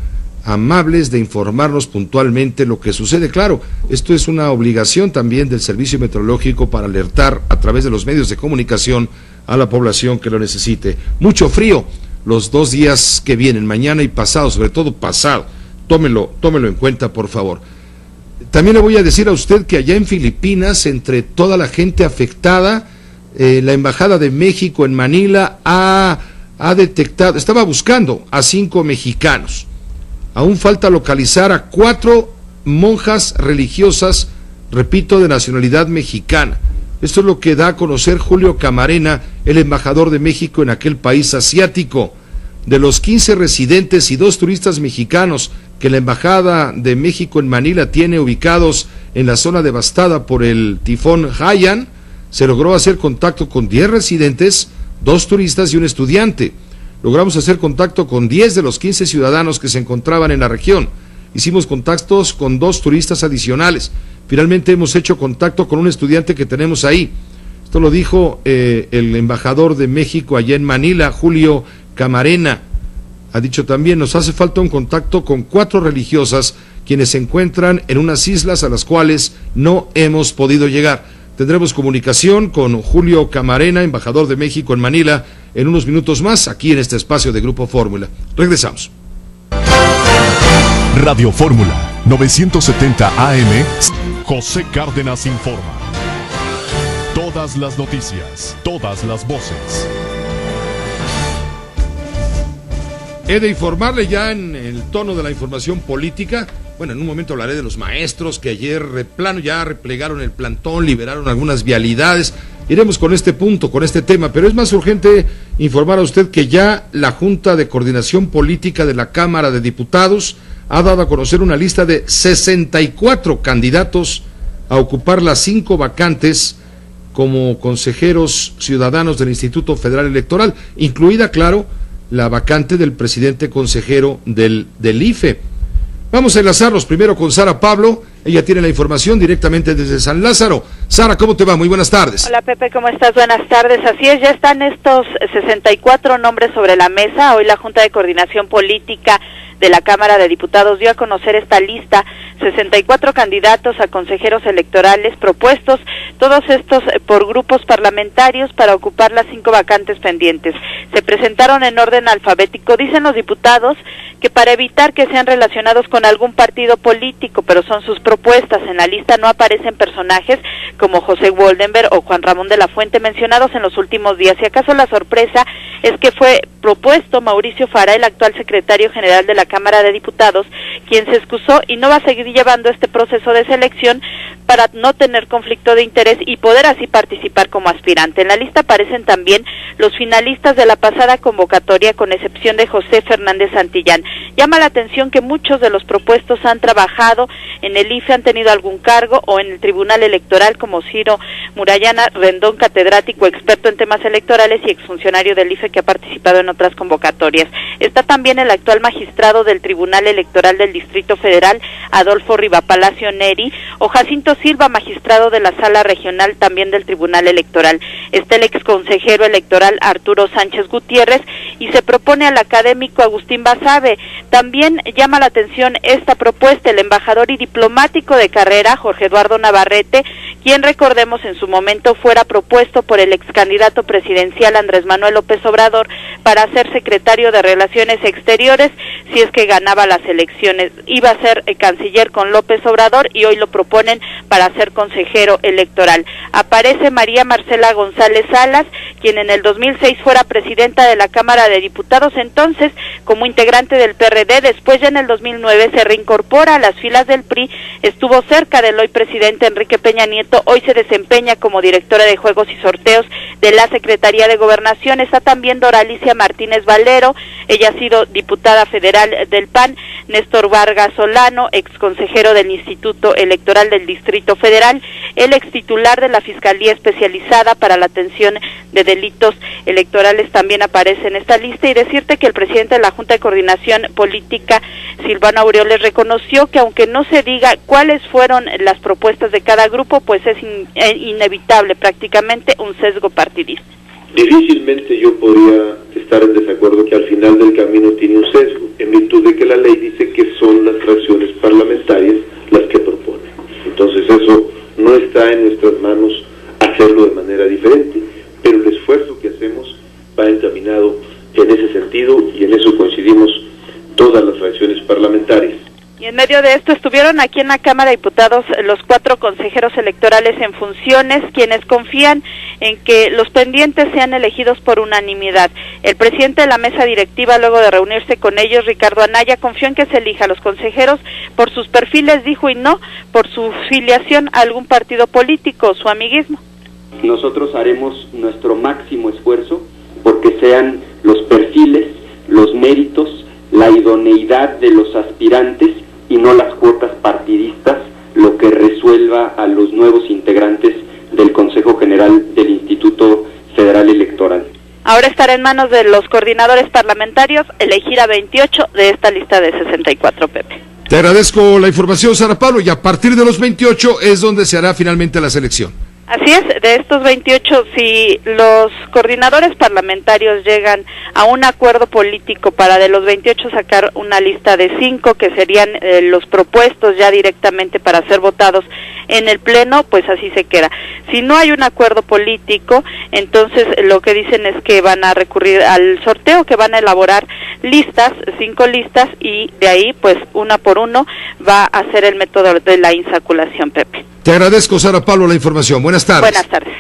amables de informarnos puntualmente lo que sucede. Claro, esto es una obligación también del Servicio Meteorológico para alertar a través de los medios de comunicación a la población que lo necesite. Mucho frío los 2 días que vienen, mañana y pasado, sobre todo pasado. Tómelo en cuenta, por favor. También le voy a decir a usted que allá en Filipinas, entre toda la gente afectada, la Embajada de México en Manila ha detectado, estaba buscando a 5 mexicanos. Aún falta localizar a 4 monjas religiosas repito, de nacionalidad mexicana. Esto es lo que da a conocer Julio Camarena, el embajador de México en aquel país asiático. De los 15 residentes y 2 turistas mexicanos que la Embajada de México en Manila tiene ubicados en la zona devastada por el tifón Haiyan, se logró hacer contacto con 10 residentes, 2 turistas y un estudiante. Logramos hacer contacto con 10 de los 15 ciudadanos que se encontraban en la región. Hicimos contactos con 2 turistas adicionales. Finalmente hemos hecho contacto con un estudiante que tenemos ahí. Esto lo dijo el embajador de México allá en Manila, Julio Camarena. Ha dicho también, nos hace falta un contacto con 4 religiosas quienes se encuentran en unas islas a las cuales no hemos podido llegar. Tendremos comunicación con Julio Camarena, embajador de México en Manila, en unos minutos más, aquí en este espacio de Grupo Fórmula. Regresamos. Radio Fórmula 970 AM, José Cárdenas informa. Todas las noticias, todas las voces. He de informarle ya en el tono de la información política. Bueno, en un momento hablaré de los maestros que ayer ya replegaron el plantón, liberaron algunas vialidades. Iremos con este punto, con este tema, pero es más urgente informar a usted que ya la Junta de Coordinación Política de la Cámara de Diputados ha dado a conocer una lista de 64 candidatos a ocupar las 5 vacantes como consejeros ciudadanos del Instituto Federal Electoral, incluida, claro, la vacante del presidente consejero del IFE. Vamos a enlazarnos primero con Sara Pablo. Ella tiene la información directamente desde San Lázaro. Sara, ¿cómo te va? Muy buenas tardes. Hola Pepe, ¿cómo estás? Buenas tardes. Así es, ya están estos 64 nombres sobre la mesa. Hoy la Junta de Coordinación Política de la Cámara de Diputados dio a conocer esta lista, 64 candidatos a consejeros electorales propuestos, todos estos por grupos parlamentarios para ocupar las 5 vacantes pendientes. Se presentaron en orden alfabético. Dicen los diputados que para evitar que sean relacionados con algún partido político, pero son sus propuestas. En la lista no aparecen personajes como José Woldenberg o Juan Ramón de la Fuente mencionados en los últimos días. Si acaso la sorpresa es que fue propuesto Mauricio Fara, el actual secretario general de la Cámara de Diputados, quien se excusó y no va a seguir llevando este proceso de selección para no tener conflicto de interés y poder así participar como aspirante. En la lista aparecen también los finalistas de la pasada convocatoria, con excepción de José Fernández Santillán. Llama la atención que muchos de los propuestos han trabajado en el IFE, han tenido algún cargo, o en el Tribunal Electoral, como Ciro Murayana Rendón, catedrático experto en temas electorales y exfuncionario del IFE que ha participado en otras convocatorias. Está también el actual magistrado del Tribunal Electoral del Distrito Federal, Adolfo Rivapalacio Neri, o Jacinto Silva, magistrado de la Sala Regional también del Tribunal Electoral. Está el exconsejero electoral Arturo Sánchez Gutiérrez y se propone al académico Agustín Basabe. También llama la atención esta propuesta el embajador y diplomático de carrera Jorge Eduardo Navarrete, quien, recordemos, en su momento fuera propuesto por el ex candidato presidencial Andrés Manuel López Obrador para ser secretario de Relaciones Exteriores si es que ganaba las elecciones. Iba a ser canciller con López Obrador y hoy lo proponen para ser consejero electoral. Aparece María Marcela González Salas, quien en el 2006 fuera presidenta de la Cámara de Diputados, entonces como integrante del PRD, después ya en el 2009 se reincorpora a las filas del PRI, estuvo cerca del hoy presidente Enrique Peña Nieto, hoy se desempeña como directora de Juegos y Sorteos de la Secretaría de Gobernación. Está también Doralicia Martínez Valero, ella ha sido diputada federal del PAN, Néstor Vargas Solano, ex consejero del Instituto Electoral del Distrito Federal, el ex titular de la Fiscalía Especializada para la Atención de Delitos Electorales también aparece en esta lista. Y decirte que el presidente de la Junta de Coordinación Política, Silvano Aureoles, reconoció que aunque no se diga cuáles fueron las propuestas de cada grupo, pues es inevitable prácticamente un sesgo partidista. Difícilmente yo podría estar en desacuerdo que al final del camino tiene un sesgo, en virtud de que la ley dice que son las fracciones parlamentarias las que proponen. Entonces eso no está en nuestras manos hacerlo de manera diferente, pero el esfuerzo que hacemos va encaminado en ese sentido y en eso coincidimos todas las fracciones parlamentarias. Y en medio de esto estuvieron aquí en la Cámara de Diputados los 4 consejeros electorales en funciones, quienes confían en que los pendientes sean elegidos por unanimidad. El presidente de la mesa directiva, luego de reunirse con ellos, Ricardo Anaya, confió en que se elija a los consejeros por sus perfiles, dijo, y no por su filiación a algún partido político, su amiguismo. Nosotros haremos nuestro máximo esfuerzo porque sean los perfiles, los méritos, la idoneidad de los aspirantes y no las cuotas partidistas lo que resuelva a los nuevos integrantes del Consejo General del Instituto Federal Electoral. Ahora estará en manos de los coordinadores parlamentarios elegir a 28 de esta lista de 64, Pepe. Te agradezco la información, Sara Pablo, y a partir de los 28 es donde se hará finalmente la selección. Así es, de estos 28, si los coordinadores parlamentarios llegan a un acuerdo político para de los 28 sacar una lista de 5 que serían los propuestos ya directamente para ser votados en el Pleno, pues así se queda. Si no hay un acuerdo político, entonces lo que dicen es que van a recurrir al sorteo, que van a elaborar listas, 5 listas, y de ahí, pues, una por uno, va a ser el método de la insaculación, Pepe. Te agradezco, Sara Pablo, la información. Buenas tardes. Buenas tardes.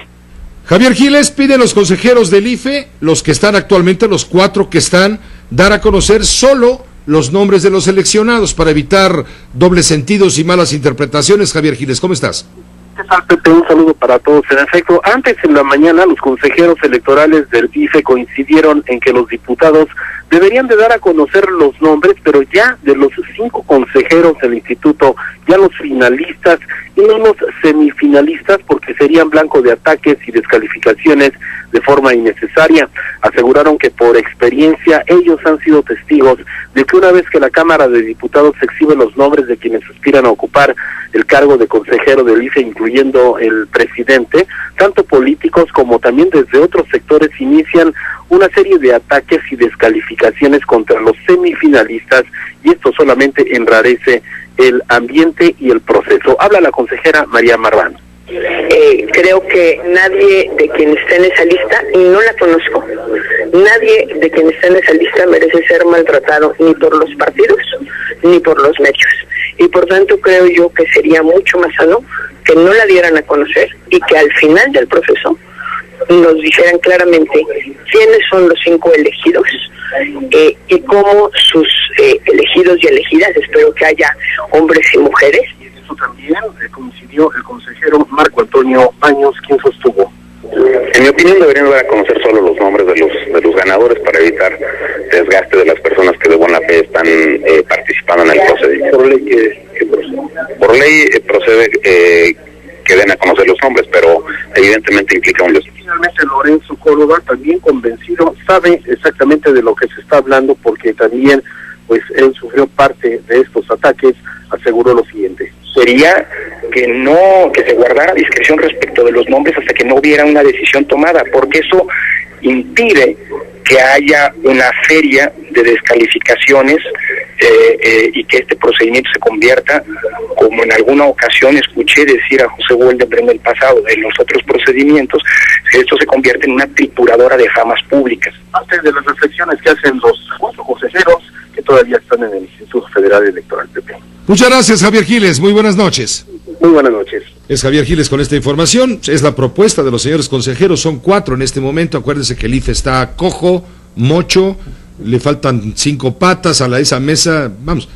Javier Giles pide a los consejeros del IFE, los que están actualmente, los 4 que están, dar a conocer solo los nombres de los seleccionados para evitar dobles sentidos y malas interpretaciones. Javier Giles, ¿cómo estás? ¿Qué tal, Pepe? Un saludo para todos. En efecto, antes en la mañana los consejeros electorales del IFE coincidieron en que los diputados deberían de dar a conocer los nombres, pero ya de los 5 consejeros del instituto, ya los finalistas y no los semifinalistas, porque serían blanco de ataques y descalificaciones de forma innecesaria. Aseguraron que por experiencia ellos han sido testigos de que una vez que la Cámara de Diputados exhibe los nombres de quienes aspiran a ocupar el cargo de consejero del IFE, incluyendo el presidente, tanto políticos como también desde otros sectores inician una serie de ataques y descalificaciones contra los semifinalistas, y esto solamente enrarece el ambiente y el proceso. Habla la consejera María Marván. Creo que nadie de quien está en esa lista, y no la conozco, nadie de quien está en esa lista merece ser maltratado ni por los partidos ni por los medios, y por tanto creo yo que sería mucho más sano que no la dieran a conocer y que al final del proceso nos dijeran claramente quiénes son los 5 elegidos y cómo sus elegidos y elegidas, espero que haya hombres y mujeres. Eso también coincidió el consejero Marco Antonio Baños, quien sostuvo. En mi opinión deberían dar a conocer solo los nombres de los ganadores para evitar desgaste de las personas que de buena fe están participando en el procedimiento. Por ley procede que den a conocer los nombres, pero evidentemente implica un desgaste. Finalmente Lorenzo Córdoba, también convencido, sabe exactamente de lo que se está hablando, porque también pues él sufrió parte de estos ataques. Aseguró lo siguiente: sería que se guardara discreción respecto de los nombres hasta que no hubiera una decisión tomada, porque eso impide que haya una feria de descalificaciones y que este procedimiento se convierta, como en alguna ocasión escuché decir a José Waldenberg en el pasado de los otros procedimientos, que esto se convierte en una trituradora de famas públicas. Parte de las reflexiones que hacen los 4 consejeros que todavía están en el Instituto Federal Electoral, Pepe. Muchas gracias, Javier Giles. Muy buenas noches. Muy buenas noches. Es Javier Giles con esta información. Es la propuesta de los señores consejeros. Son 4 en este momento. Acuérdense que el IFE está cojo, mocho, le faltan 5 patas a esa mesa. Vamos,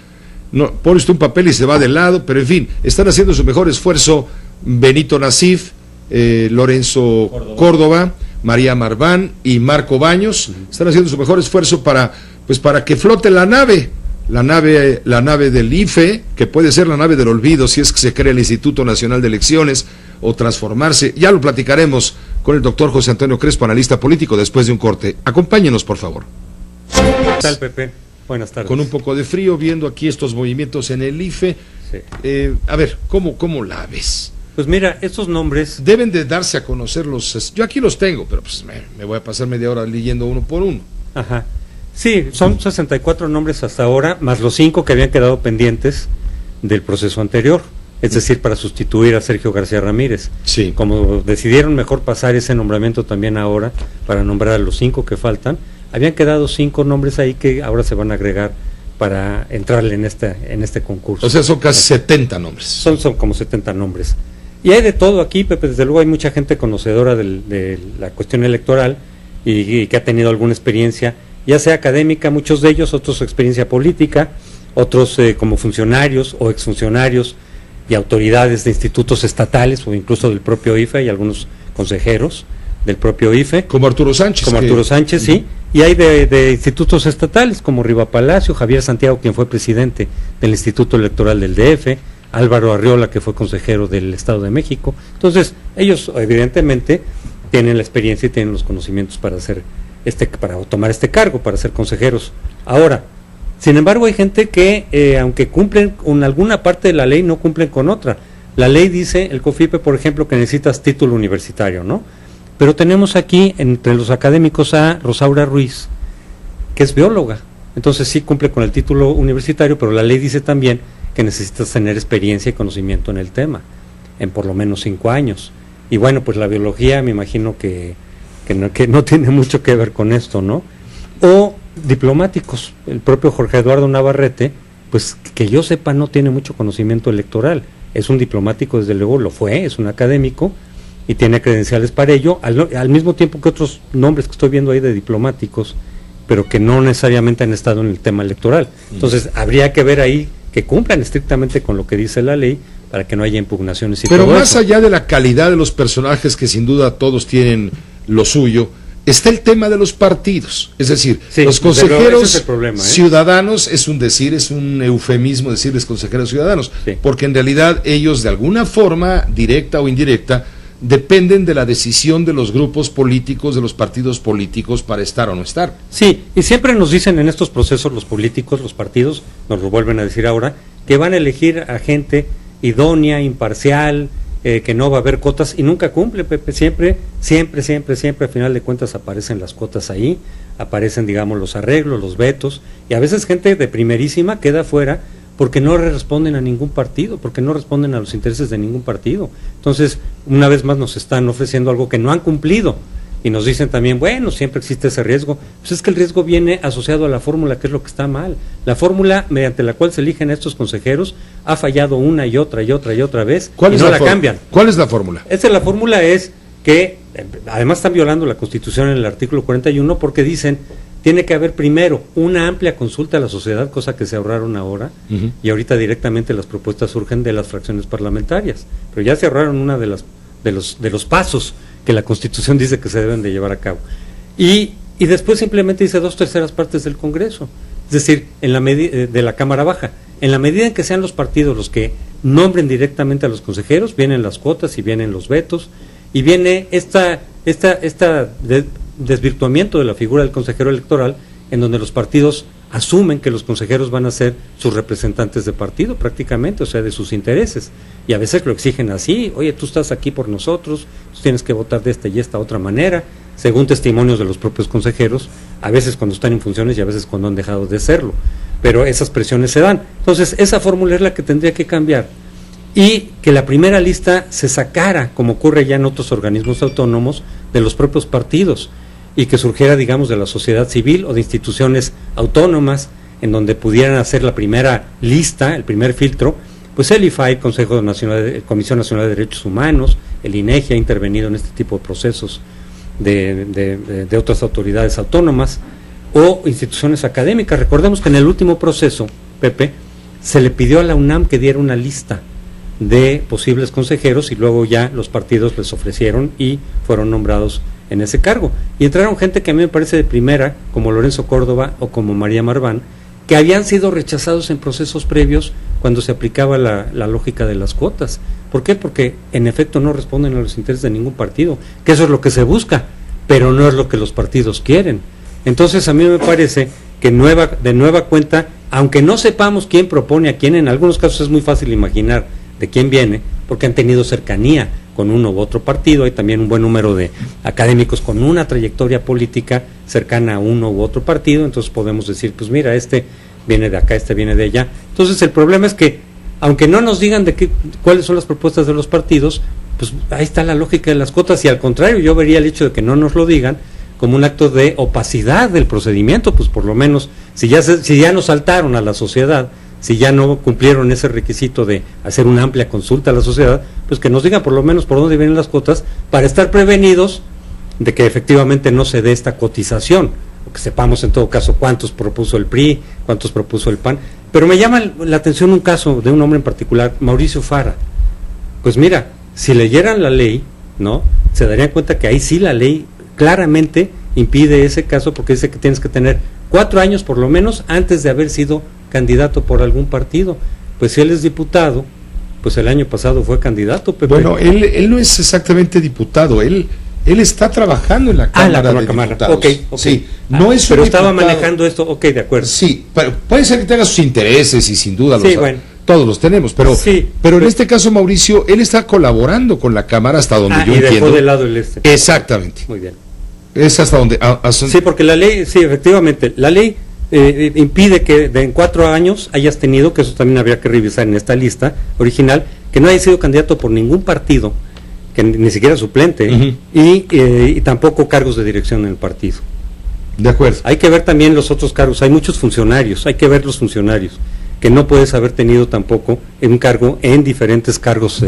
no, pone usted un papel y se va de lado, pero en fin, están haciendo su mejor esfuerzo Benito Nasif, Lorenzo Córdoba, María Marván y Marco Baños. Están haciendo su mejor esfuerzo para que flote la nave del IFE, que puede ser la nave del olvido si es que se crea el Instituto Nacional de Elecciones, o transformarse. Ya lo platicaremos con el doctor José Antonio Crespo, analista político, después de un corte. Acompáñenos, por favor. ¿Qué tal, Pepe? Buenas tardes. Con un poco de frío, viendo aquí estos movimientos en el IFE. Sí. A ver, ¿cómo la ves? Pues mira, estos nombres deben de darse a conocer yo aquí los tengo, pero pues me voy a pasar media hora leyendo uno por uno. Ajá. Sí, son 64 nombres hasta ahora, más los 5 que habían quedado pendientes del proceso anterior, es decir, para sustituir a Sergio García Ramírez. Sí. Como decidieron mejor pasar ese nombramiento también ahora, para nombrar a los 5 que faltan, habían quedado 5 nombres ahí que ahora se van a agregar para entrarle en este concurso. O sea, son casi 70 nombres. Son como 70 nombres. Y hay de todo aquí, Pepe, desde luego hay mucha gente conocedora de la cuestión electoral y que ha tenido alguna experiencia, ya sea académica, muchos de ellos, otros experiencia política, otros como funcionarios o exfuncionarios y autoridades de institutos estatales o incluso del propio IFE, y algunos consejeros del propio IFE. Como Arturo Sánchez. Como Arturo Sánchez, sí. Y hay de institutos estatales como Riva Palacio, Javier Santiago, quien fue presidente del Instituto Electoral del DF, Álvaro Arriola, que fue consejero del Estado de México. Entonces, ellos evidentemente tienen la experiencia y tienen los conocimientos para hacer para tomar este cargo, para ser consejeros. Ahora, sin embargo, hay gente que, aunque cumplen con alguna parte de la ley, no cumplen con otra. La ley dice, el COFIPE, por ejemplo, que necesitas título universitario, ¿no? Pero tenemos aquí, entre los académicos, a Rosaura Ruiz, que es bióloga. Entonces sí cumple con el título universitario, pero la ley dice también que necesitas tener experiencia y conocimiento en el tema, en por lo menos 5 años. Y bueno, pues la biología me imagino que no tiene mucho que ver con esto, ¿no? O diplomáticos, el propio Jorge Eduardo Navarrete, pues que yo sepa no tiene mucho conocimiento electoral, es un diplomático, desde luego lo fue, es un académico y tiene credenciales para ello, al mismo tiempo que otros nombres que estoy viendo ahí de diplomáticos, pero que no necesariamente han estado en el tema electoral. Entonces habría que ver ahí que cumplan estrictamente con lo que dice la ley para que no haya impugnaciones y pero todo más eso. Allá de la calidad de los personajes, que sin duda todos tienen lo suyo, está el tema de los partidos, es decir, Sí, los desde luego, consejeros ese es el problema, ¿eh? ciudadanos, es un eufemismo decirles consejeros ciudadanos, Sí. porque en realidad ellos de alguna forma, directa o indirecta, dependen de la decisión de los grupos políticos, de los partidos políticos para estar o no estar. Sí, y siempre nos dicen en estos procesos los políticos, los partidos, nos lo vuelven a decir ahora, que van a elegir a gente idónea, imparcial, que no va a haber cotas, y nunca cumple, Pepe, siempre, a final de cuentas aparecen las cotas ahí, aparecen, digamos, los arreglos, los vetos, y a veces gente de primerísima queda fuera porque no responden a ningún partido, porque no responden a los intereses de ningún partido. Entonces, una vez más nos están ofreciendo algo que no han cumplido, y nos dicen también, bueno, siempre existe ese riesgo. Pues es que el riesgo viene asociado a la fórmula, que es lo que está mal. La fórmula mediante la cual se eligen a estos consejeros ha fallado una y otra vez, y no la cambian. ¿Cuál es la fórmula? La fórmula es que, además están violando la Constitución en el artículo 41, porque dicen, tiene que haber primero una amplia consulta a la sociedad, cosa que se ahorraron ahora, y ahorita directamente las propuestas surgen de las fracciones parlamentarias, pero ya se ahorraron una de los pasos que la Constitución dice que se deben de llevar a cabo. Y después simplemente dice 2/3 partes del Congreso, es decir, de la Cámara Baja. En la medida en que sean los partidos los que nombren directamente a los consejeros, vienen las cuotas y vienen los vetos, y viene esta desvirtuamiento de la figura del consejero electoral, en donde los partidos asumen que los consejeros van a ser sus representantes de partido prácticamente, o sea, de sus intereses, y a veces lo exigen así: oye, tú estás aquí por nosotros, tú tienes que votar de esta y esta otra manera, según testimonios de los propios consejeros, a veces cuando están en funciones y a veces cuando han dejado de serlo, pero esas presiones se dan. Entonces esa fórmula es la que tendría que cambiar, y que la primera lista se sacara, como ocurre ya en otros organismos autónomos, de los propios partidos, y que surgiera, digamos, de la sociedad civil o de instituciones autónomas, en donde pudieran hacer la primera lista, el primer filtro. Pues el IFAI, Comisión Nacional de Derechos Humanos, el INEGI ha intervenido en este tipo de procesos de otras autoridades autónomas o instituciones académicas. Recordemos que en el último proceso, Pepe, se le pidió a la UNAM que diera una lista de posibles consejeros, y luego ya los partidos les ofrecieron y fueron nombrados en ese cargo, y entraron gente que a mí me parece de primera, como Lorenzo Córdoba o como María Marván, que habían sido rechazados en procesos previos cuando se aplicaba la lógica de las cuotas. ¿Por qué? Porque en efecto no responden a los intereses de ningún partido, que eso es lo que se busca, pero no es lo que los partidos quieren. Entonces a mí me parece que de nueva cuenta, aunque no sepamos quién propone a quién, en algunos casos es muy fácil imaginar de quién viene, porque han tenido cercanía con uno u otro partido. Hay también un buen número de académicos con una trayectoria política cercana a uno u otro partido, entonces podemos decir, pues mira, este viene de acá, este viene de allá. Entonces el problema es que, aunque no nos digan cuáles son las propuestas de los partidos, pues ahí está la lógica de las cuotas, y al contrario, yo vería el hecho de que no nos lo digan como un acto de opacidad del procedimiento. Pues por lo menos, Si ya nos saltaron a la sociedad, si ya no cumplieron ese requisito de hacer una amplia consulta a la sociedad, pues que nos digan por lo menos por dónde vienen las cuotas para estar prevenidos de que efectivamente no se dé esta cotización, o que sepamos en todo caso cuántos propuso el PRI, cuántos propuso el PAN. Pero me llama la atención un caso de un hombre en particular, Mauricio Fara. Pues mira, si leyeran la ley, ¿no?, se darían cuenta que ahí sí la ley claramente impide ese caso, porque dice que tienes que tener 4 años por lo menos antes de haber sido candidato por algún partido. Pues si él es diputado, pues el año pasado fue candidato, Pepe. Bueno, él no es exactamente diputado, él está trabajando en la Cámara de Diputados. Okay. Sí, no es pero un estaba diputado. Manejando esto, de acuerdo. Sí, pero puede ser que tenga sus intereses y sin duda todos los tenemos, pero en este caso, Mauricio, él está colaborando con la Cámara hasta donde yo entiendo. Dejó de lado el Exactamente. Muy bien. Es hasta donde... Sí, porque la ley, sí, efectivamente, la ley impide que en 4 años hayas tenido, que eso también habría que revisar en esta lista original, que no hayas sido candidato por ningún partido, que ni siquiera suplente, y tampoco cargos de dirección en el partido. De acuerdo. Hay que ver también los otros cargos, hay muchos funcionarios, hay que ver los funcionarios, que no puedes haber tenido tampoco un cargo en diferentes cargos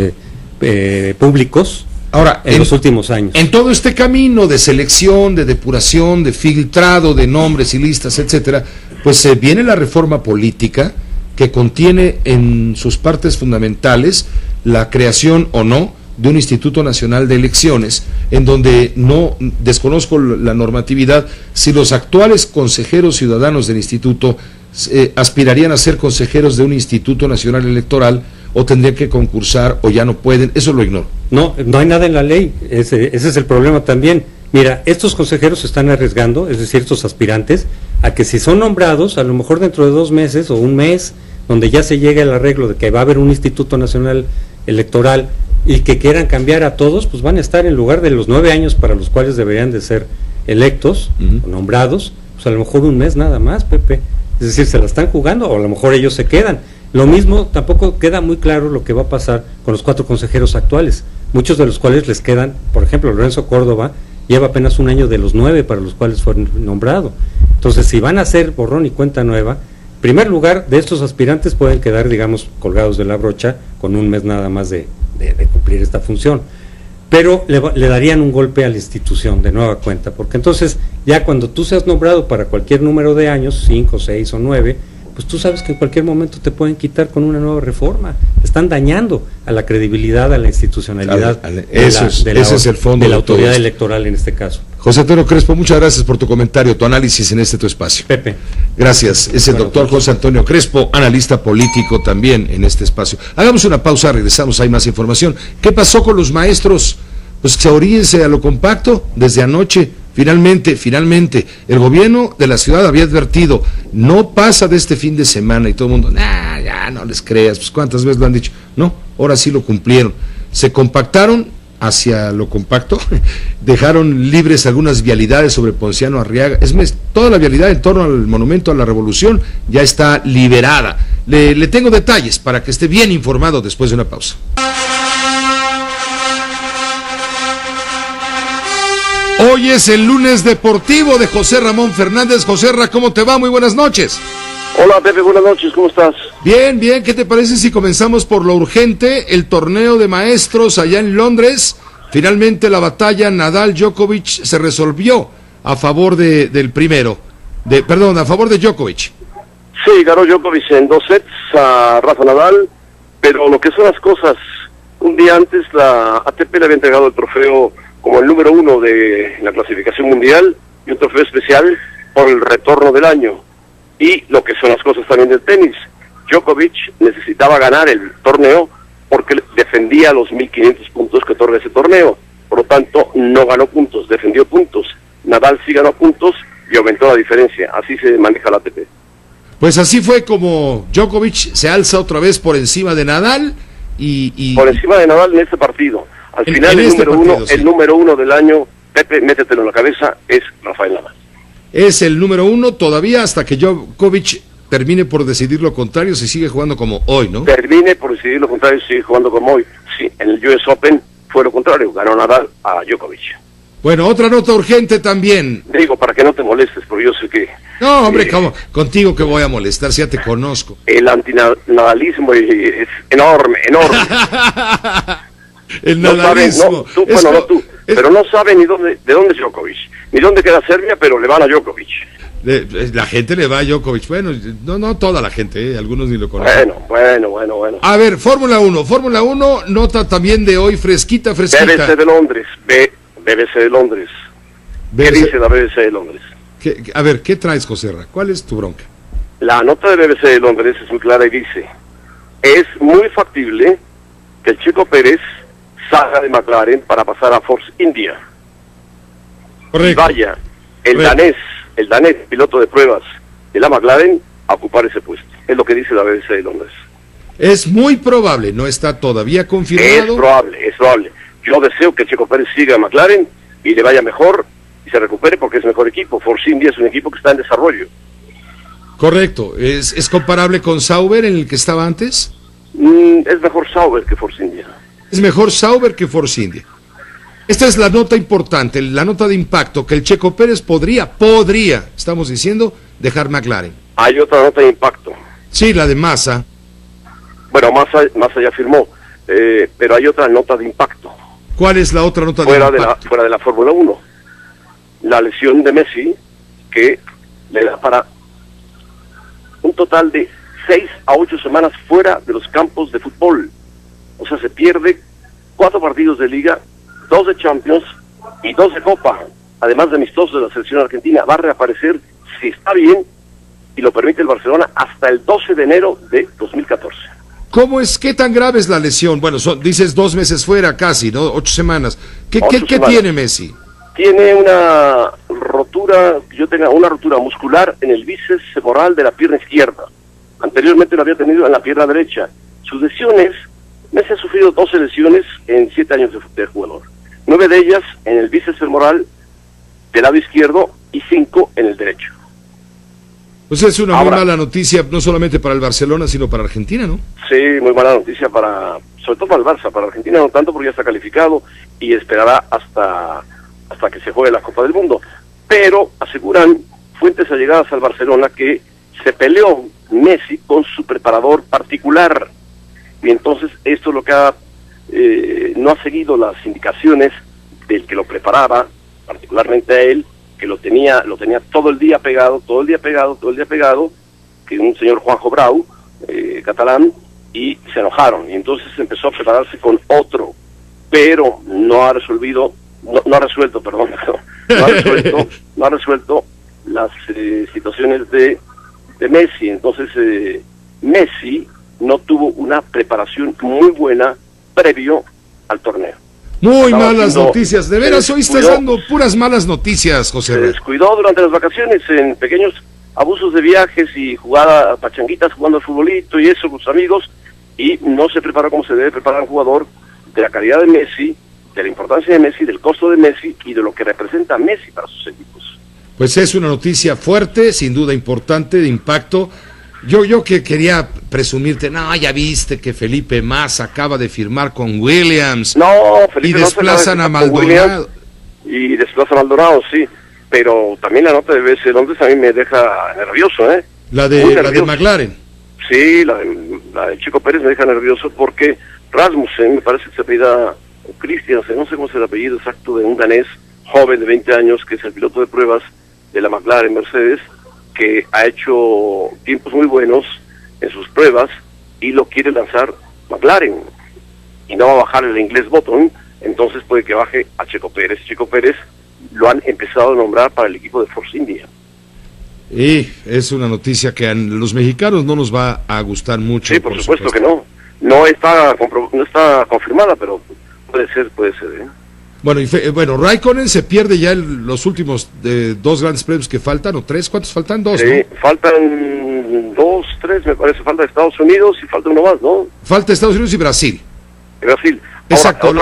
públicos. Ahora, en los últimos años. En todo este camino de selección, de depuración, de filtrado de nombres y listas, etcétera, pues viene la reforma política que contiene en sus partes fundamentales la creación o no de un Instituto Nacional de Elecciones, en donde no desconozco la normatividad, si los actuales consejeros ciudadanos del instituto aspirarían a ser consejeros de un Instituto Nacional Electoral, o tendrían que concursar, o ya no pueden, eso lo ignoro. No hay nada en la ley, ese es el problema también. Mira, estos consejeros se están arriesgando, es decir, estos aspirantes, a que si son nombrados, a lo mejor dentro de 2 meses o un mes, donde ya se llegue al arreglo de que va a haber un Instituto Nacional Electoral y que quieran cambiar a todos, pues van a estar en lugar de los 9 años para los cuales deberían de ser electos o nombrados, pues a lo mejor un mes nada más, Pepe. Es decir, se la están jugando, o a lo mejor ellos se quedan. Lo mismo, tampoco queda muy claro lo que va a pasar con los 4 consejeros actuales, muchos de los cuales les quedan, por ejemplo, Lorenzo Córdoba lleva apenas 1 año de los 9 para los cuales fue nombrado. Entonces, si van a hacer borrón y cuenta nueva, en primer lugar, de estos aspirantes pueden quedar, digamos, colgados de la brocha con un mes nada más de cumplir esta función. Pero le darían un golpe a la institución de nueva cuenta, porque entonces, ya cuando tú seas nombrado para cualquier número de años, 5, 6 o 9, pues tú sabes que en cualquier momento te pueden quitar con una nueva reforma. Están dañando a la credibilidad, a la institucionalidad ese es el fondo de la autoridad electoral en este caso. José Antonio Crespo, muchas gracias por tu comentario, tu análisis en tu espacio. Pepe. Gracias. Es el doctor José Antonio Crespo, analista político también en este espacio. Hagamos una pausa, regresamos, hay más información. ¿Qué pasó con los maestros? Pues que se oríense a lo compacto desde anoche. Finalmente, el gobierno de la ciudad había advertido, no pasa de este fin de semana, y todo el mundo, ya no les creas, pues cuántas veces lo han dicho. No, ahora sí lo cumplieron. Se compactaron hacia lo compacto, dejaron libres algunas vialidades sobre Ponciano Arriaga, es más, toda la vialidad en torno al Monumento a la Revolución ya está liberada. Le tengo detalles para que esté bien informado después de una pausa. Hoy es el lunes deportivo de José Ramón Fernández. José Ra, ¿cómo te va? Muy buenas noches. Hola Pepe, buenas noches, ¿cómo estás? Bien, ¿qué te parece si comenzamos por lo urgente? El torneo de maestros allá en Londres. Finalmente la batalla Nadal-Djokovic se resolvió a favor del primero. A favor de Djokovic. Sí, ganó Djokovic en 2 sets a Rafa Nadal, pero lo que son las cosas, un día antes la ATP le había entregado el trofeo como el número 1 de la clasificación mundial y un trofeo especial por el retorno del año. Y lo que son las cosas también del tenis, Djokovic necesitaba ganar el torneo porque defendía los 1.500 puntos que otorga ese torneo. Por lo tanto, no ganó puntos, defendió puntos. Nadal sí ganó puntos y aumentó la diferencia. Así se maneja la ATP. Pues así fue como Djokovic se alza otra vez por encima de Nadal y... Por encima de Nadal en este partido. Al final el número uno del año, Pepe, métetelo en la cabeza, es Rafael Nadal. Es el número 1 todavía hasta que Djokovic termine por decidir lo contrario, si sigue jugando como hoy, ¿no? Termine por decidir lo contrario, sigue jugando como hoy. Sí, en el US Open fue lo contrario, ganó Nadal a Djokovic. Bueno, otra nota urgente también. Digo, para que no te molestes, porque yo sé que... No, hombre, ¿cómo? Contigo que voy a molestar, si ya te conozco. El antinadalismo es enorme, enorme. El nadalismo. Pero no saben ni de dónde es Djokovic, ni dónde queda Serbia, pero le van a Djokovic. La gente le va a Djokovic. Bueno, no toda la gente, algunos ni lo conocen. Bueno. A ver, Fórmula 1, nota también de hoy, fresquita. BBC de Londres, BBC de Londres. ¿Qué dice la BBC de Londres? A ver, ¿qué traes, Joserra? ¿Cuál es tu bronca? La nota de BBC de Londres es muy clara y dice: es muy factible que el Checo Pérez salga de McLaren para pasar a Force India. Correcto. Y vaya el danés piloto de pruebas de la McLaren a ocupar ese puesto. Es lo que dice la BBC de Londres. Es muy probable, no está todavía confirmado. Es probable. Yo deseo que Checo Pérez siga a McLaren y le vaya mejor y se recupere porque es mejor equipo. Force India es un equipo que está en desarrollo. Correcto. ¿Es comparable con Sauber, en el que estaba antes? Es mejor Sauber que Force India. Es mejor Sauber que Force India. Esta es la nota importante, la nota de impacto, que el Checo Pérez podría, estamos diciendo, dejar McLaren. Hay otra nota de impacto. Sí, la de Massa. Bueno, Massa ya firmó, pero hay otra nota de impacto. ¿Cuál es la otra nota de impacto? Fuera de la Fórmula 1. La lesión de Messi, que le da para un total de 6 a 8 semanas fuera de los campos de fútbol. O sea, se pierde 4 partidos de Liga, 2 de Champions y 2 de Copa, además de amistosos de la selección argentina. Va a reaparecer, si está bien y lo permite el Barcelona, hasta el 12 de enero de 2014. ¿Qué tan grave es la lesión? Bueno, dices 2 meses fuera casi, ¿no? 8 semanas. ¿Qué tiene Messi? Tiene una rotura muscular en el bíceps femoral de la pierna izquierda. Anteriormente lo había tenido en la pierna derecha. Sus lesiones, Messi ha sufrido 12 lesiones en 7 años de jugador. 9 de ellas en el bíceps femoral del lado izquierdo y 5 en el derecho. Pues es una muy mala noticia, no solamente para el Barcelona, sino para Argentina, ¿no? Sí, muy mala noticia sobre todo para el Barça. Para Argentina no tanto, porque ya está calificado y esperará hasta que se juegue la Copa del Mundo. Pero aseguran fuentes allegadas al Barcelona que se peleó Messi con su preparador particular. Y entonces esto es lo que no ha seguido las indicaciones del que lo preparaba, particularmente a él, que lo tenía todo el día pegado, que un señor Juanjo Brau, catalán, y se enojaron. Y entonces empezó a prepararse con otro, pero no ha resuelto las situaciones de Messi. Entonces Messi no tuvo una preparación muy buena previo al torneo. Muy malas noticias, de veras hoy estás dando puras malas noticias, José. Se descuidó durante las vacaciones en pequeños abusos de viajes y pachanguitas jugando al futbolito y eso con sus amigos, y no se preparó como se debe preparar un jugador de la calidad de Messi, de la importancia de Messi, del costo de Messi y de lo que representa Messi para sus equipos. Pues es una noticia fuerte, sin duda importante, de impacto. Yo que quería presumirte, no, ya viste que Felipe Massa acaba de firmar con Williams. No, Felipe y desplazan a Maldonado. Y desplazan a Maldonado, sí. Pero también la nota de BBC Londres a mí me deja nervioso, ¿eh? La de McLaren. Sí, la de Checo Pérez me deja nervioso porque Rasmussen, me parece que se apellida Christiansen, no sé cómo es el apellido exacto, de un danés joven de 20 años que es el piloto de pruebas de la McLaren Mercedes, que ha hecho tiempos muy buenos en sus pruebas y lo quiere lanzar McLaren y no va a bajar el inglés Button, entonces puede que baje a Checo Pérez. Checo Pérez lo han empezado a nombrar para el equipo de Force India. Y es una noticia que a los mexicanos no nos va a gustar mucho. Sí, por supuesto que no. No está confirmada, pero puede ser, ¿eh? Bueno, Raikkonen se pierde ya los últimos 2 grandes premios que faltan, o 3, ¿cuántos faltan? 2, sí, ¿no? Faltan 2, 3, me parece, falta Estados Unidos y falta uno más, ¿no? Falta Estados Unidos y Brasil. Brasil. Exacto,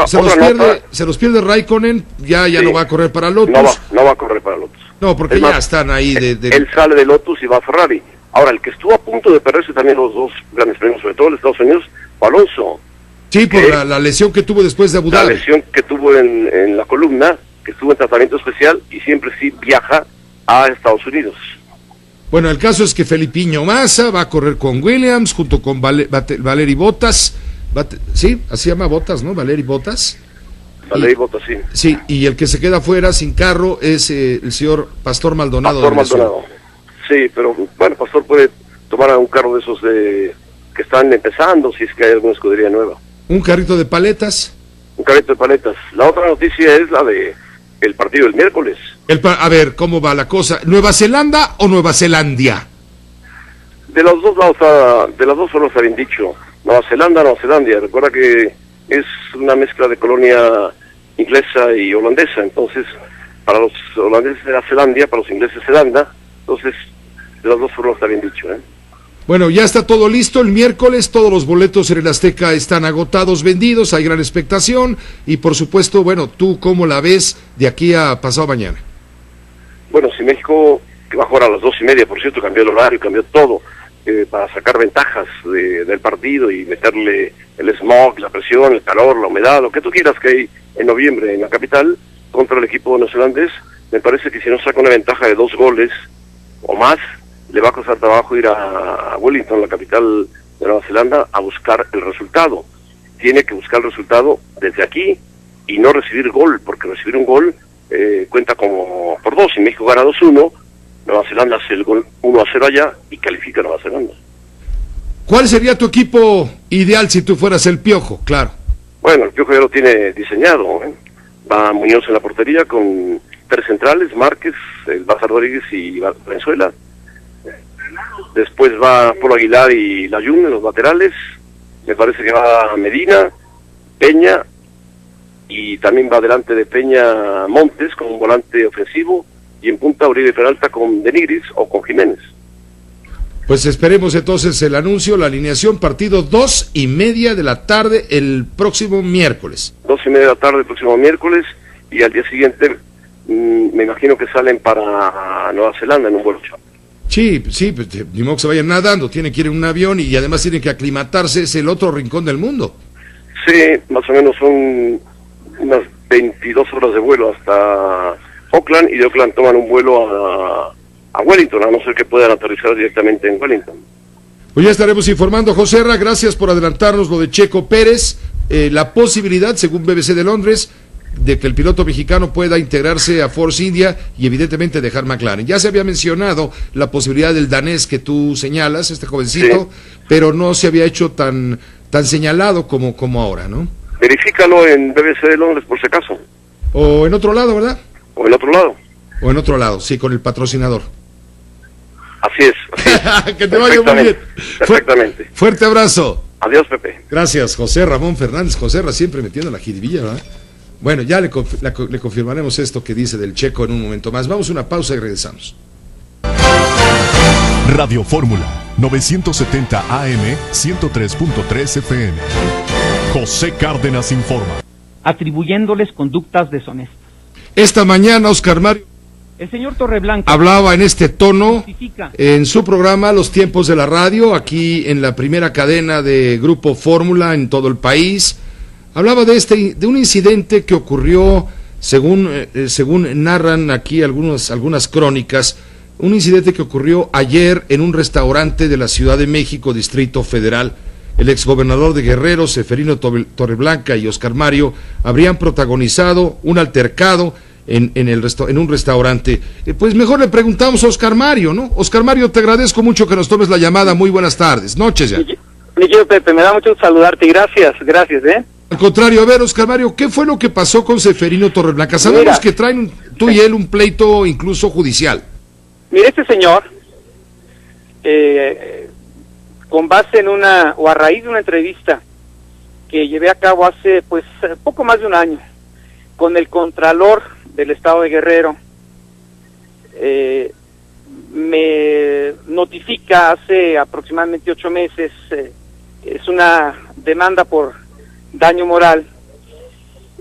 se los pierde Raikkonen, ya sí, no va a correr para Lotus. No va a correr para Lotus. No, porque ya están ahí. Él sale de Lotus y va a Ferrari. Ahora, el que estuvo a punto de perderse también los 2 grandes premios, sobre todo en Estados Unidos, fue Alonso. Sí, por la lesión que tuvo después de Abu Dhabi. La lesión que tuvo en la columna, que estuvo en tratamiento especial y siempre sí viaja a Estados Unidos. Bueno, el caso es que Felipiño Massa va a correr con Williams junto con Valeri Bottas. Sí, así se llama Bottas, ¿no? Valeri Bottas. Valeri Bottas, sí. Sí, y el que se queda fuera sin carro es el señor Pastor Maldonado. Pastor Maldonado. Sí, pero bueno, Pastor puede tomar a un carro de esos que están empezando, si es que hay alguna escudería nueva. ¿Un carrito de paletas? Un carrito de paletas. La otra noticia es la de el partido del miércoles. A ver, ¿cómo va la cosa? ¿Nueva Zelanda o Nueva Zelandia? De los dos lados, de las dos formas está bien dicho. Nueva Zelanda, Nueva Zelandia. Recuerda que es una mezcla de colonia inglesa y holandesa. Entonces, para los holandeses era Zelandia, para los ingleses Zelanda. Entonces, de las dos formas está bien dicho, ¿eh? Bueno, ya está todo listo el miércoles, todos los boletos en el Azteca están agotados, vendidos, hay gran expectación y por supuesto, bueno, ¿tú cómo la ves de aquí a pasado mañana? Bueno, si México, que va a jugar a las 2:30, por cierto, cambió el horario, cambió todo, para sacar ventajas del partido y meterle el smog, la presión, el calor, la humedad, lo que tú quieras que hay en noviembre en la capital contra el equipo neozelandés, me parece que si no saca una ventaja de 2 goles o más, le va a costar trabajo ir a Wellington, la capital de Nueva Zelanda, a buscar el resultado. Tiene que buscar el resultado desde aquí y no recibir gol, porque recibir un gol cuenta como por 2. Si México gana 2-1, Nueva Zelanda hace el gol 1-0 allá y califica a Nueva Zelanda. ¿Cuál sería tu equipo ideal si tú fueras el Piojo? Claro. Bueno, el Piojo ya lo tiene diseñado, ¿eh? Va Muñoz en la portería con 3 centrales, Márquez, el Bazar Rodríguez y Valenzuela. Después va Polo Aguilar y Layún en los laterales. Me parece que va Medina, Peña, y también va delante de Peña Montes con un volante ofensivo, y en punta Uribe Peralta con Denigris o con Jiménez. Pues esperemos entonces el anuncio, la alineación, partido 2:30 de la tarde el próximo miércoles. 2:30 de la tarde el próximo miércoles, y al día siguiente me imagino que salen para Nueva Zelanda en un vuelo chavo. Sí, pues ni modo que se vayan nadando, tienen que ir en un avión y además tienen que aclimatarse, es el otro rincón del mundo. Sí, más o menos son unas 22 horas de vuelo hasta Auckland, y de Auckland toman un vuelo a Wellington, a no ser que puedan aterrizar directamente en Wellington. Pues ya estaremos informando, Joserra, gracias por adelantarnos lo de Checo Pérez, la posibilidad, según BBC de Londres, de que el piloto mexicano pueda integrarse a Force India y evidentemente dejar McLaren. Ya se había mencionado la posibilidad del danés que tú señalas, este jovencito, sí, pero no se había hecho tan señalado como ahora, ¿no? Verifícalo en BBC de Londres por si acaso. O en otro lado, ¿verdad? O en otro lado. O en otro lado, sí, con el patrocinador. Así es. Que te vaya muy bien. Perfectamente. Fuerte abrazo. Adiós, Pepe. Gracias, José Ramón Fernández. Joserra siempre metiendo la jiribilla, ¿verdad? Bueno, ya le confirmaremos esto que dice del Checo en un momento más. Vamos a una pausa y regresamos. Radio Fórmula 970 AM 103.3 FM. José Cárdenas informa. Atribuyéndoles conductas deshonestas. Esta mañana Oscar Mario, el señor Torreblanca, hablaba en este tono en su programa Los Tiempos de la Radio, aquí en la primera cadena de Grupo Fórmula en todo el país. Hablaba de un incidente que ocurrió, según narran aquí algunas crónicas, un incidente que ocurrió ayer en un restaurante de la Ciudad de México, Distrito Federal. El exgobernador de Guerrero, Seferino Torreblanca, y Oscar Mario habrían protagonizado un altercado en un restaurante. Pues mejor le preguntamos a Oscar Mario, ¿no? Oscar Mario, te agradezco mucho que nos tomes la llamada. Muy buenas tardes, noches ya. Mi querido Pepe, me da mucho saludarte, gracias, Al contrario, a ver, Oscar Mario, ¿qué fue lo que pasó con Seferino Torreblanca? Sabemos que traen tú y él un pleito incluso judicial. Mira, este señor, con base en o a raíz de una entrevista que llevé a cabo hace pues poco más de un año con el Contralor del Estado de Guerrero, me notifica hace aproximadamente 8 meses, es una demanda por daño moral,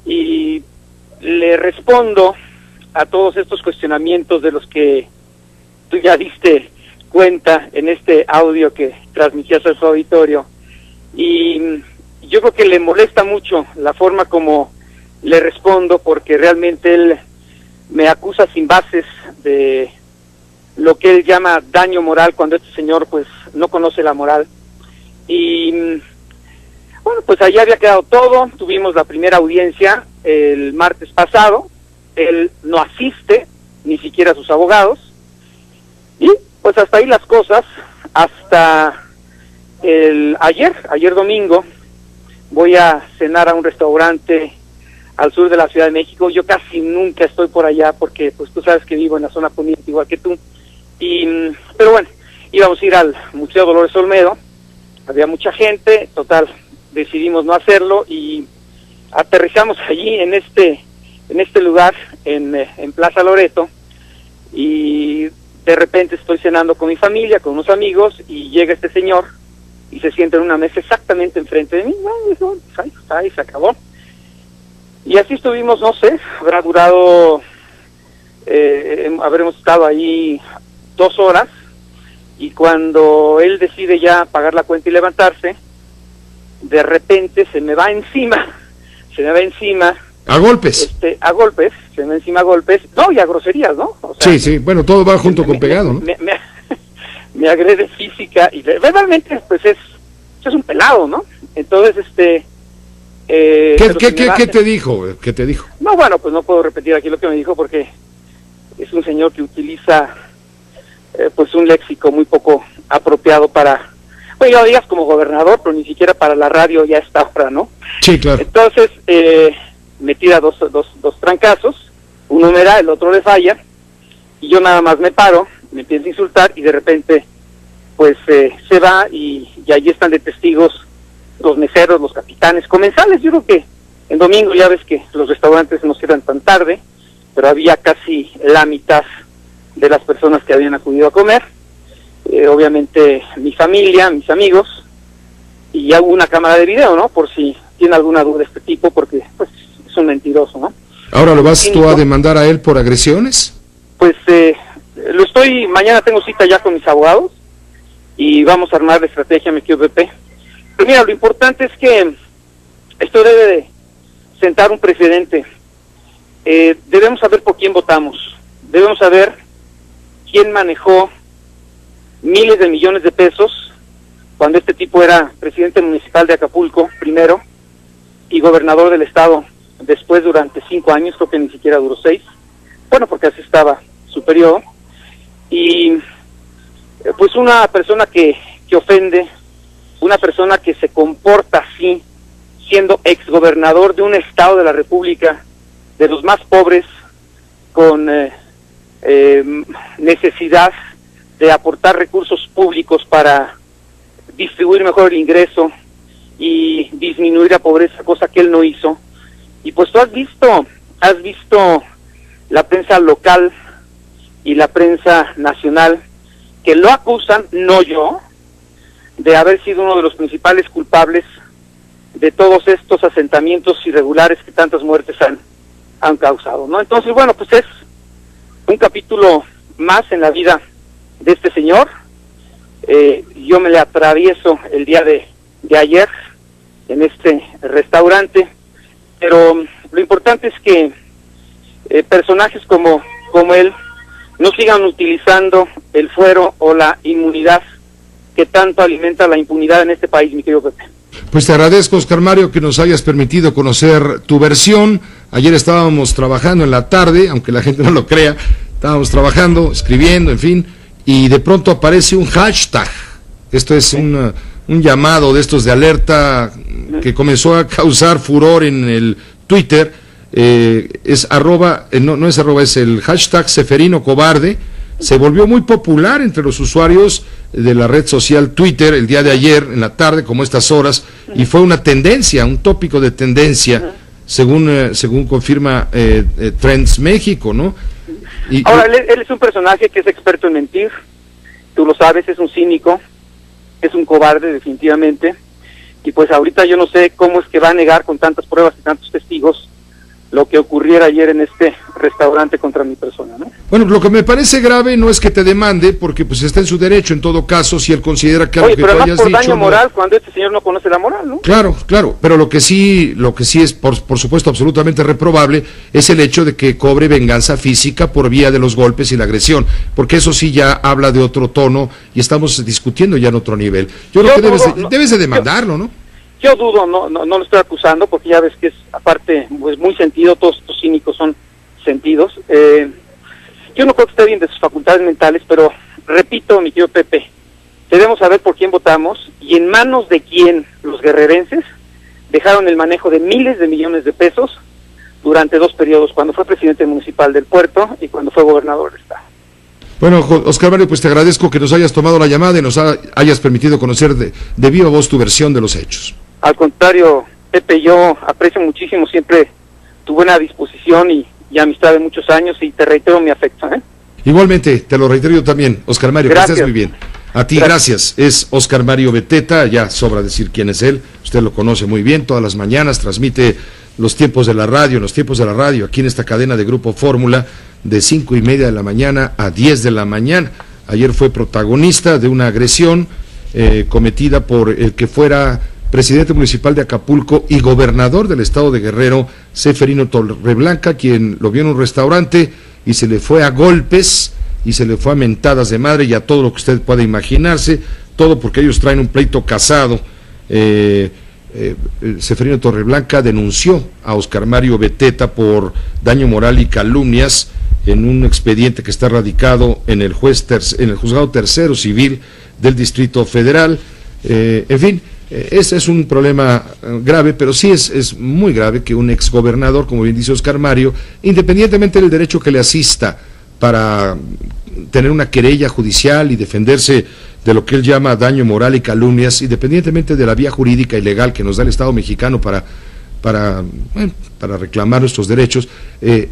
y le respondo a todos estos cuestionamientos de los que tú ya diste cuenta en este audio que transmitías a su auditorio, y yo creo que le molesta mucho la forma como le respondo, porque realmente él me acusa sin bases de lo que él llama daño moral, cuando este señor pues no conoce la moral. Y bueno, pues allá había quedado todo. Tuvimos la primera audiencia el martes pasado. Él no asiste, ni siquiera sus abogados, y pues hasta ahí las cosas. Hasta ayer domingo, voy a cenar a un restaurante al sur de la Ciudad de México. Yo casi nunca estoy por allá porque pues tú sabes que vivo en la zona poniente igual que tú, pero bueno, íbamos a ir al Museo Dolores Olmedo. Había mucha gente, total, decidimos no hacerlo y aterrizamos allí en este lugar, en Plaza Loreto, y de repente estoy cenando con mi familia, con unos amigos, y llega este señor y se sienta en una mesa exactamente enfrente de mí. Bueno, ahí se acabó. Y así estuvimos, no sé, habrá durado, habremos estado ahí 2 horas, y cuando él decide ya pagar la cuenta y levantarse, de repente se me va encima. A golpes. Se me encima a golpes, no, y a groserías, ¿no? O sea, sí, bueno, todo va junto con pegado, ¿no? Me agrede física y verbalmente, pues es un pelado, ¿no? Entonces, ¿Qué te dijo? ¿Qué te dijo? No, bueno, pues no puedo repetir aquí lo que me dijo porque es un señor que utiliza pues un léxico muy poco apropiado para, bueno, ya lo digas como gobernador, pero ni siquiera para la radio ya está ahora, ¿no? Sí, claro. Entonces, me tira dos trancazos, uno me da, el otro le falla, y yo nada más me paro, me empiezo a insultar, y de repente, pues, se va, y allí están de testigos los meseros, los capitanes, comensales. Yo creo que en domingo ya ves que los restaurantes no cierran tan tarde, pero había casi la mitad de las personas que habían acudido a comer, obviamente mi familia, mis amigos, y ya hubo una cámara de video, ¿no? Por si tiene alguna duda de este tipo, porque pues es un mentiroso, ¿no? ¿Ahora lo vas tú a demandar a él por agresiones? Pues mañana tengo cita ya con mis abogados y vamos a armar la estrategia, mi querido Pepe. Pero mira, lo importante es que esto debe de sentar un precedente. Debemos saber por quién votamos, debemos saber quién manejó miles de millones de pesos cuando este tipo era presidente municipal de Acapulco primero y gobernador del estado después durante 5 años, creo que ni siquiera duró 6, bueno, porque así estaba su periodo. Y pues una persona que ofende, una persona que se comporta así, siendo exgobernador de un estado de la República, de los más pobres, con necesidad de aportar recursos públicos para distribuir mejor el ingreso y disminuir la pobreza, cosa que él no hizo. Y pues tú has visto la prensa local y la prensa nacional que lo acusan, no yo, de haber sido uno de los principales culpables de todos estos asentamientos irregulares que tantas muertes han causado, ¿no? Entonces, bueno, pues es un capítulo más en la vida de este señor. Yo me le atravieso el día de ayer en este restaurante, pero lo importante es que personajes como él no sigan utilizando el fuero o la inmunidad que tanto alimenta la impunidad en este país, mi querido Pepe. Pues te agradezco, Oscar Mario, que nos hayas permitido conocer tu versión. Ayer estábamos trabajando en la tarde, aunque la gente no lo crea, estábamos trabajando, escribiendo, en fin, y de pronto aparece un hashtag. Esto es un llamado de estos de alerta que comenzó a causar furor en el Twitter. Es arroba, no es arroba, es el hashtag Ceferino Cobarde. Se volvió muy popular entre los usuarios de la red social Twitter el día de ayer, en la tarde, como estas horas, y fue una tendencia, un tópico de tendencia, según confirma Trends México, ¿no? Ahora, él es un personaje que es experto en mentir, tú lo sabes, es un cínico, es un cobarde definitivamente, y pues ahorita yo no sé cómo es que va a negar con tantas pruebas y tantos testigos lo que ocurriera ayer en este restaurante contra mi persona, ¿no? Bueno, lo que me parece grave no es que te demande, porque pues está en su derecho en todo caso, si él considera que algo que tú hayas dicho... Oye, pero además por daño moral, cuando este señor no conoce la moral, ¿no? Claro, pero lo que sí es, por supuesto, absolutamente reprobable, es el hecho de que cobre venganza física por vía de los golpes y la agresión, porque eso sí ya habla de otro tono, y estamos discutiendo ya en otro nivel. Yo creo que debes de demandarlo, ¿no? Yo dudo, no lo estoy acusando, porque ya ves que es, aparte, pues muy sentido, todos estos cínicos son sentidos. Yo no creo que esté bien de sus facultades mentales, pero repito, mi querido Pepe, debemos saber por quién votamos y en manos de quién los guerrerenses dejaron el manejo de miles de millones de pesos durante 2 periodos, cuando fue presidente municipal del puerto y cuando fue gobernador del estado. Bueno, Oscar Mario, pues te agradezco que nos hayas tomado la llamada y nos hayas permitido conocer de viva voz tu versión de los hechos. Al contrario, Pepe, yo aprecio muchísimo siempre tu buena disposición y amistad de muchos años, y te reitero mi afecto, ¿eh? Igualmente, te lo reitero yo también, Oscar Mario, gracias. Que estés muy bien. A ti, gracias. Es Oscar Mario Beteta, ya sobra decir quién es él, usted lo conoce muy bien, todas las mañanas transmite los tiempos de la radio, aquí en esta cadena de Grupo Fórmula, de 5:30 de la mañana a 10 de la mañana. Ayer fue protagonista de una agresión cometida por el que fuera presidente municipal de Acapulco y gobernador del estado de Guerrero, Seferino Torreblanca, quien lo vio en un restaurante y se le fue a golpes y se le fue a mentadas de madre y a todo lo que usted pueda imaginarse, todo porque ellos traen un pleito casado. Seferino Torreblanca denunció a Oscar Mario Beteta por daño moral y calumnias en un expediente que está radicado en el juzgado tercero civil del Distrito Federal. En fin, ese es un problema grave, pero sí es muy grave que un exgobernador, como bien dice Oscar Mario, independientemente del derecho que le asista para tener una querella judicial y defenderse de lo que él llama daño moral y calumnias, independientemente de la vía jurídica y legal que nos da el Estado mexicano para reclamar nuestros derechos,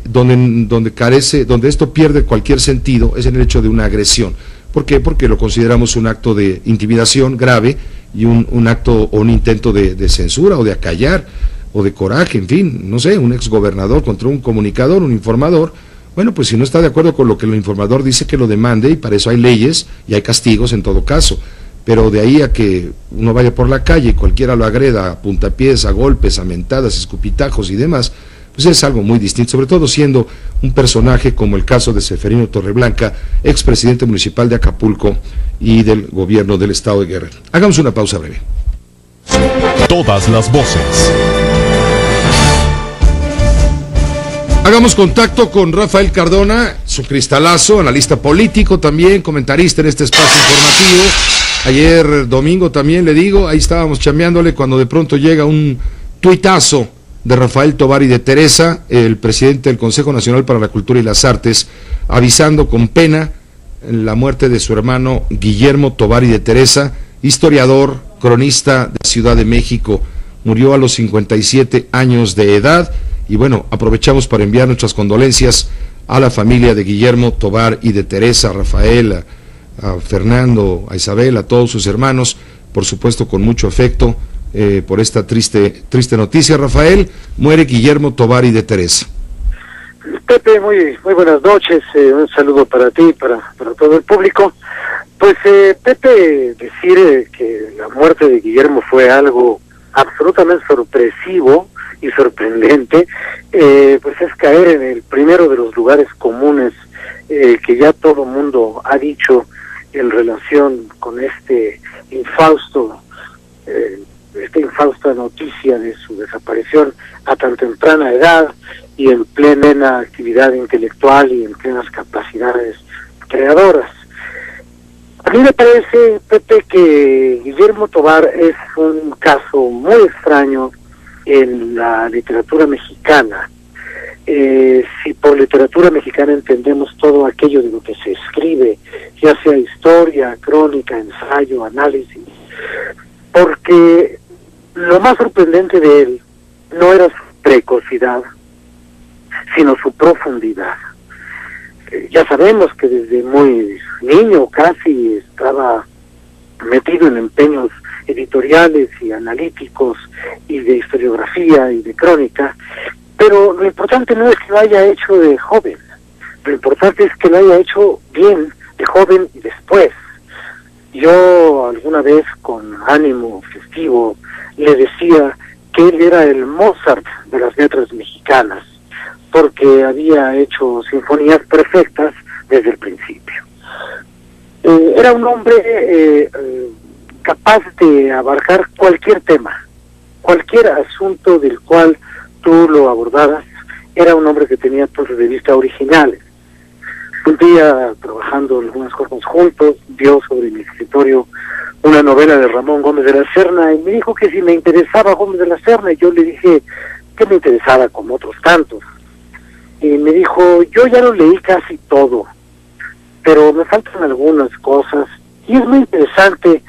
donde esto pierde cualquier sentido es en el hecho de una agresión. ¿Por qué? Porque lo consideramos un acto de intimidación grave y un acto o un intento de censura o de acallar o de coraje, en fin, no sé, un exgobernador contra un comunicador, un informador. Bueno, pues si no está de acuerdo con lo que el informador dice, que lo demande, y para eso hay leyes y hay castigos en todo caso. Pero de ahí a que uno vaya por la calle y cualquiera lo agreda a puntapiés, a golpes, a mentadas, escupitajos y demás, pues es algo muy distinto, sobre todo siendo un personaje como el caso de Seferino Torreblanca, expresidente municipal de Acapulco y del gobierno del estado de Guerrero. Hagamos una pausa breve. Todas las voces. Hagamos contacto con Rafael Cardona, su cristalazo, analista político también, comentarista en este espacio informativo. Ayer domingo también, le digo, ahí estábamos chambeándole cuando de pronto llega un tuitazo de Rafael Tovar y de Teresa, el presidente del Consejo Nacional para la Cultura y las Artes, avisando con pena la muerte de su hermano Guillermo Tovar y de Teresa, historiador, cronista de Ciudad de México. Murió a los 57 años de edad. Y bueno, aprovechamos para enviar nuestras condolencias a la familia de Guillermo Tovar y de Teresa, a Rafael, a Fernando, a Isabel, a todos sus hermanos, por supuesto con mucho afecto por esta triste noticia. Rafael, muere Guillermo Tovar y de Teresa. Pepe, muy buenas noches, un saludo para ti, para todo el público. Pues Pepe, decir que la muerte de Guillermo fue algo absolutamente sorpresivo y sorprendente, pues es caer en el primero de los lugares comunes que ya todo mundo ha dicho en relación con esta infausta noticia de su desaparición a tan temprana edad y en plena actividad intelectual y en plenas capacidades creadoras. A mí me parece, Pepe, que Guillermo Tovar es un caso muy extraño en la literatura mexicana. Si por literatura mexicana entendemos todo aquello de lo que se escribe, ya sea historia, crónica, ensayo, análisis, porque lo más sorprendente de él no era su precocidad, sino su profundidad. Ya sabemos que desde muy niño casi estaba metido en empeños editoriales y analíticos y de historiografía y de crónica, Pero lo importante no es que lo haya hecho de joven, lo importante es que lo haya hecho bien de joven y después. Yo alguna vez con ánimo festivo le decía que él era el Mozart de las letras mexicanas, porque había hecho sinfonías perfectas desde el principio. Era un hombre capaz de abarcar cualquier tema, cualquier asunto del cual tú lo abordaras. Era un hombre que tenía puntos de vista originales. Un día, trabajando algunas cosas juntos, vio sobre mi escritorio una novela de Ramón Gómez de la Serna y me dijo que si me interesaba Gómez de la Serna, y yo le dije que me interesaba como otros tantos. Y me dijo, yo ya lo leí casi todo, pero me faltan algunas cosas y es muy interesante.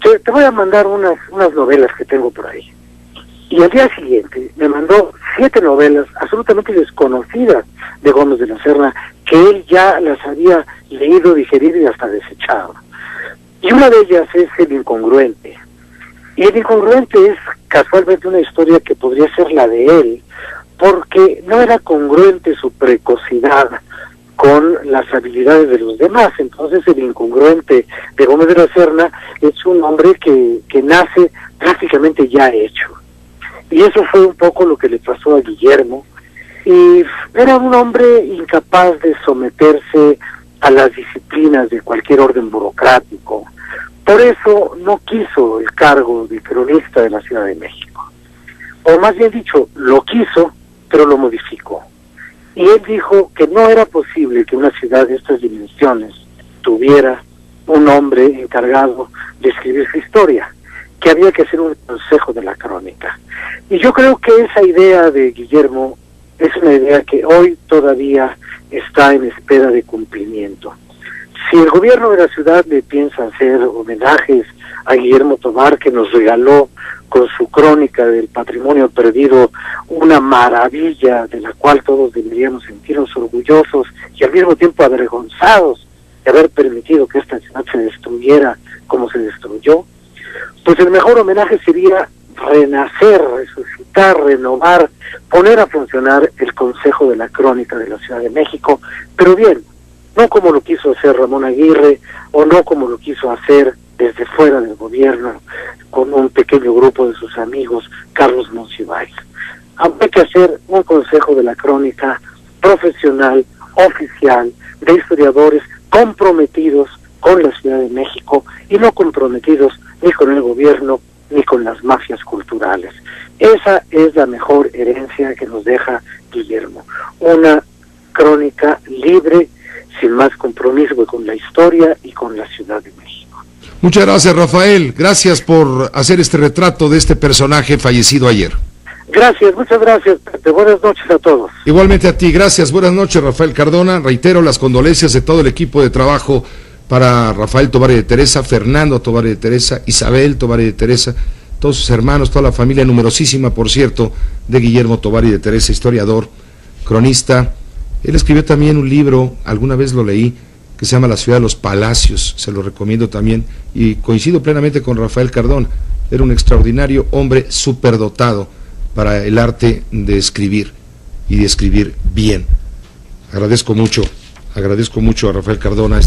Te voy a mandar unas novelas que tengo por ahí. Y al día siguiente me mandó 7 novelas absolutamente desconocidas de Gómez de la Serna, que él ya las había leído, digerido y hasta desechado. Y una de ellas es El Incongruente. Y El Incongruente es casualmente una historia que podría ser la de él, porque no era congruente su precocidad con las habilidades de los demás. Entonces El Incongruente de Gómez de la Serna es un hombre que nace prácticamente ya hecho. Y eso fue un poco lo que le pasó a Guillermo. Y era un hombre incapaz de someterse a las disciplinas de cualquier orden burocrático. Por eso no quiso el cargo de cronista de la Ciudad de México. O más bien dicho, lo quiso, pero lo modificó. Y él dijo que no era posible que una ciudad de estas dimensiones tuviera un hombre encargado de escribir su historia, que había que hacer un consejo de la crónica. Y yo creo que esa idea de Guillermo es una idea que hoy todavía está en espera de cumplimiento. Si el gobierno de la ciudad le piensa hacer homenajes a Guillermo Tovar, que nos regaló con su crónica del patrimonio perdido una maravilla de la cual todos deberíamos sentirnos orgullosos y al mismo tiempo avergonzados de haber permitido que esta ciudad se destruyera como se destruyó, pues el mejor homenaje sería renacer, resucitar, renovar, poner a funcionar el Consejo de la Crónica de la Ciudad de México, pero bien, no como lo quiso hacer Ramón Aguirre, o no como lo quiso hacer desde fuera del gobierno, con un pequeño grupo de sus amigos, Carlos Monsiváis. Hay que hacer un Consejo de la Crónica profesional, oficial, de historiadores comprometidos con la Ciudad de México y no comprometidos ni con el gobierno ni con las mafias culturales. Esa es la mejor herencia que nos deja Guillermo. Una crónica libre, sin más compromiso con la historia y con la Ciudad de México. Muchas gracias, Rafael. Gracias por hacer este retrato de este personaje fallecido ayer. Gracias, muchas gracias, Pepe. Buenas noches a todos. Igualmente a ti, gracias. Buenas noches, Rafael Cardona. Reitero las condolencias de todo el equipo de trabajo para Rafael Tovar y de Teresa, Fernando Tovar y de Teresa, Isabel Tovar y de Teresa, todos sus hermanos, toda la familia numerosísima, por cierto, de Guillermo Tovar y de Teresa, historiador, cronista. Él escribió también un libro, alguna vez lo leí, que se llama La Ciudad de los Palacios, se lo recomiendo también, y coincido plenamente con Rafael Cardona. Era un extraordinario hombre superdotado para el arte de escribir, y de escribir bien. Agradezco mucho a Rafael Cardona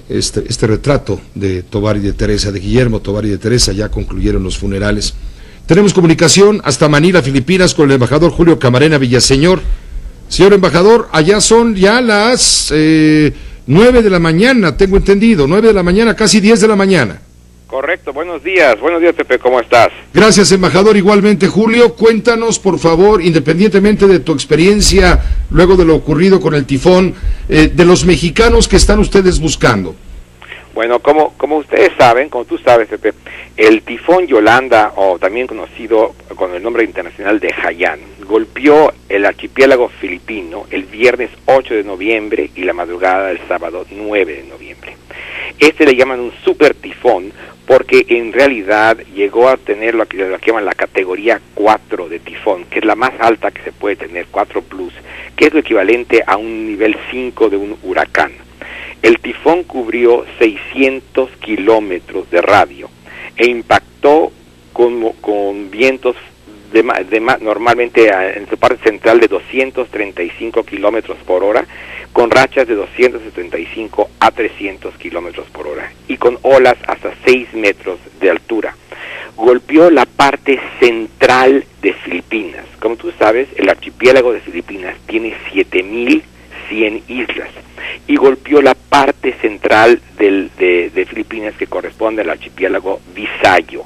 este retrato de Tovar y de Teresa, de Guillermo Tovar y de Teresa. Ya concluyeron los funerales. Tenemos comunicación hasta Manila, Filipinas, con el embajador Julio Camarena Villaseñor. Señor embajador, allá son ya las 9 de la mañana, tengo entendido, 9 de la mañana, casi 10 de la mañana. Correcto, buenos días Pepe, ¿cómo estás? Gracias, embajador, igualmente. Julio, cuéntanos, por favor, independientemente de tu experiencia luego de lo ocurrido con el tifón, de los mexicanos que están ustedes buscando. Bueno, como ustedes saben, como tú sabes, Pepe, el tifón Yolanda, o también conocido con el nombre internacional de Haiyan, golpeó el archipiélago filipino el viernes 8 de noviembre y la madrugada del sábado 9 de noviembre. Le llaman un super tifón porque en realidad llegó a tener lo que llaman la categoría 4 de tifón, que es la más alta que se puede tener, 4 plus, que es lo equivalente a un nivel 5 de un huracán. El tifón cubrió 600 kilómetros de radio e impactó con vientos normalmente en su parte central de 235 kilómetros por hora, con rachas de 275 a 300 kilómetros por hora y con olas hasta 6 metros de altura. Golpeó la parte central de Filipinas. Como tú sabes, el archipiélago de Filipinas tiene 7.100 islas y golpeó la parte central de Filipinas, que corresponde al archipiélago Visayo,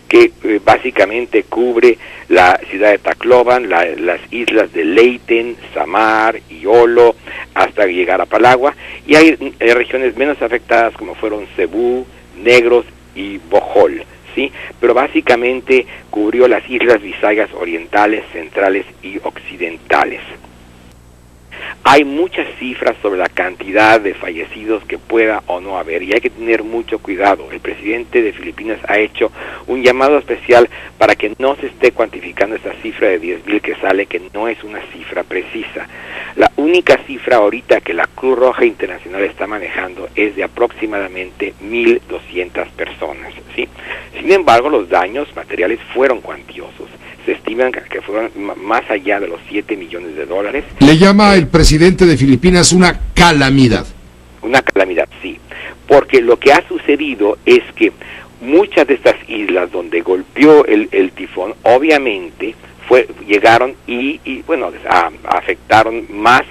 que básicamente cubre la ciudad de Tacloban, las islas de Leyten, Samar y Olo, hasta llegar a Palagua, y hay regiones menos afectadas como fueron Cebú, Negros y Bohol, ¿sí? Pero básicamente cubrió las islas Visayas orientales, centrales y occidentales. Hay muchas cifras sobre la cantidad de fallecidos que pueda o no haber, y hay que tener mucho cuidado. El presidente de Filipinas ha hecho un llamado especial para que no se esté cuantificando esta cifra de 10.000 que sale, que no es una cifra precisa. La única cifra ahorita que la Cruz Roja Internacional está manejando es de aproximadamente 1.200 personas, ¿sí? Sin embargo, los daños materiales fueron cuantiosos. Se estiman que fueron más allá de los $7 millones. Le llama el presidente de Filipinas una calamidad. Una calamidad, sí. Porque lo que ha sucedido es que muchas de estas islas donde golpeó el tifón, obviamente, llegaron y afectaron más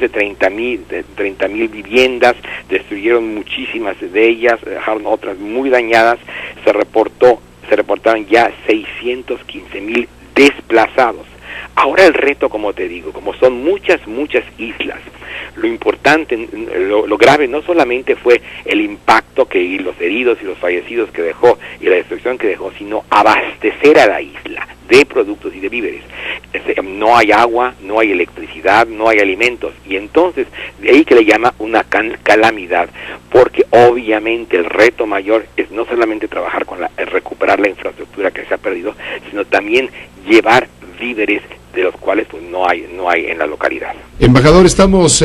de 30,000 viviendas, destruyeron muchísimas de ellas, dejaron otras muy dañadas. Se reportaron ya 615,000 desplazados. Ahora el reto, como te digo, como son muchas islas, lo importante, lo grave no solamente fue el impacto y los heridos y los fallecidos que dejó y la destrucción que dejó, sino abastecer a la isla de productos y de víveres. No hay agua, no hay electricidad, no hay alimentos, y entonces de ahí que le llama una calamidad, porque obviamente el reto mayor es no solamente trabajar con recuperar la infraestructura que se ha perdido, sino también llevar víveres de los cuales pues no hay en la localidad. Embajador, estamos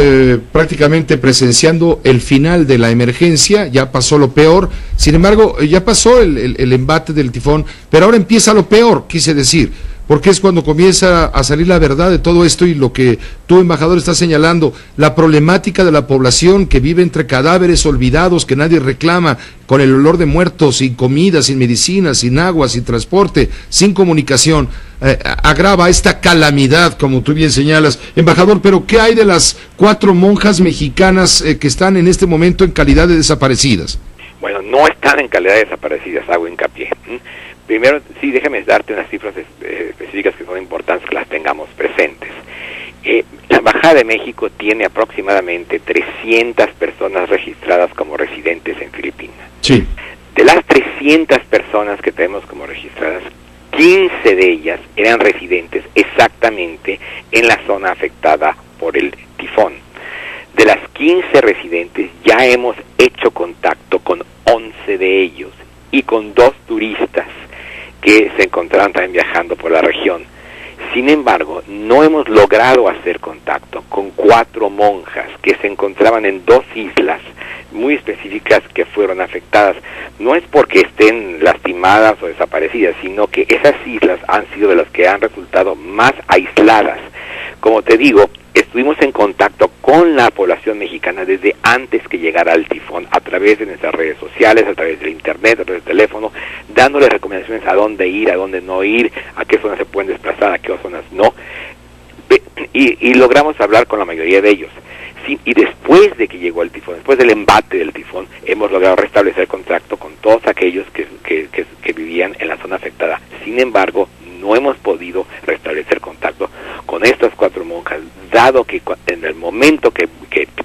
prácticamente presenciando el final de la emergencia, ya pasó lo peor, sin embargo, ya pasó el embate del tifón, pero ahora empieza lo peor, quise decir, porque es cuando comienza a salir la verdad de todo esto y lo que tú, embajador, estás señalando, la problemática de la población que vive entre cadáveres olvidados que nadie reclama, con el olor de muertos, sin comida, sin medicina, sin agua, sin transporte, sin comunicación, agrava esta calamidad, como tú bien señalas. Embajador, pero ¿qué hay de las 4 monjas mexicanas que están en este momento en calidad de desaparecidas? Bueno, no están en calidad de desaparecidas, hago hincapié. Primero, sí, déjame darte unas cifras específicas que son importantes que las tengamos presentes. La Embajada de México tiene aproximadamente 300 personas registradas como residentes en Filipinas. Sí. De las 300 personas que tenemos como registradas, 15 de ellas eran residentes exactamente en la zona afectada por el tifón. De las 15 residentes ya hemos hecho contacto con 11 de ellos y con 2 turistas que se encontraban también viajando por la región. Sin embargo, no hemos logrado hacer contacto con 4 monjas que se encontraban en 2 islas muy específicas que fueron afectadas. No es porque estén lastimadas o desaparecidas, sino que esas islas han sido de las que han resultado más aisladas. Como te digo, estuvimos en contacto con la población mexicana desde antes que llegara el tifón, a través de nuestras redes sociales, a través del internet, a través del teléfono, dándoles recomendaciones a dónde ir, a dónde no ir, a qué zonas se pueden desplazar, a qué zonas no, y logramos hablar con la mayoría de ellos. Sí, y después de que llegó el tifón, después del embate del tifón, hemos logrado restablecer contacto con todos aquellos que vivían en la zona afectada. Sin embargo, no hemos podido restablecer contacto con estas 4 monjas, dado que en el momento que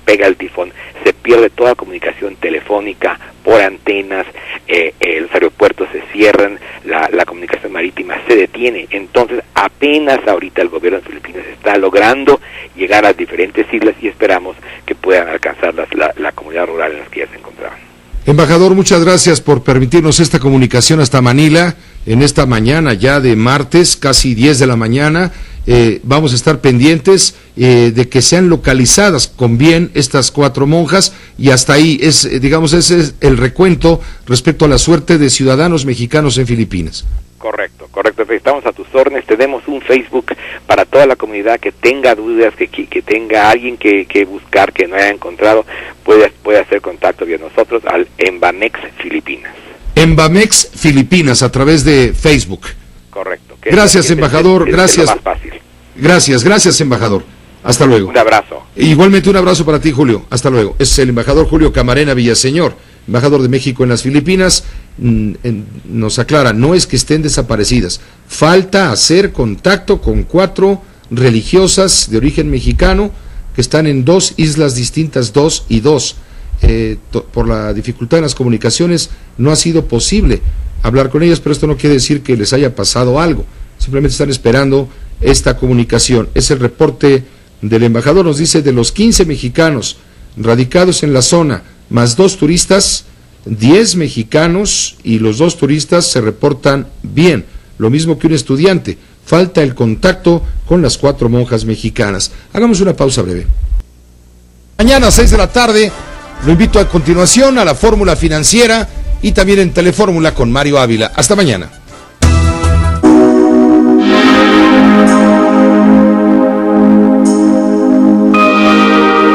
pega el tifón se pierde toda comunicación telefónica por antenas, los aeropuertos se cierran, la comunicación marítima se detiene. Entonces apenas ahorita el gobierno de Filipinas está logrando llegar a diferentes islas y esperamos que puedan alcanzarlas la comunidad rural en las que ya se encontraban. Embajador, muchas gracias por permitirnos esta comunicación hasta Manila, en esta mañana ya de martes, casi 10 de la mañana. Vamos a estar pendientes de que sean localizadas con bien estas 4 monjas, y hasta ahí ese es el recuento respecto a la suerte de ciudadanos mexicanos en Filipinas. Correcto. correcto, estamos a tus órdenes. Tenemos un Facebook para toda la comunidad que tenga dudas, que tenga alguien que buscar, que no haya encontrado, puede hacer contacto vía nosotros al Embamex Filipinas. Embamex Filipinas a través de Facebook. Correcto. Gracias, embajador, gracias. Es lo más fácil. Gracias, embajador. Hasta luego. Un abrazo. Igualmente un abrazo para ti, Julio. Hasta luego. Es el embajador Julio Camarena Villaseñor, embajador de México en las Filipinas. Nos aclara, no es que estén desaparecidas, falta hacer contacto con 4 religiosas de origen mexicano que están en 2 islas distintas, 2 y 2. Por la dificultad en las comunicaciones no ha sido posible hablar con ellas, pero esto no quiere decir que les haya pasado algo, simplemente están esperando esta comunicación. Es el reporte del embajador, nos dice: de los 15 mexicanos radicados en la zona, más 2 turistas, 10 mexicanos, y los 2 turistas se reportan bien, lo mismo que un estudiante. Falta el contacto con las 4 monjas mexicanas. Hagamos una pausa breve. Mañana a 6 de la tarde, lo invito a continuación a la Fórmula Financiera y también en Telefórmula con Mario Ávila. Hasta mañana.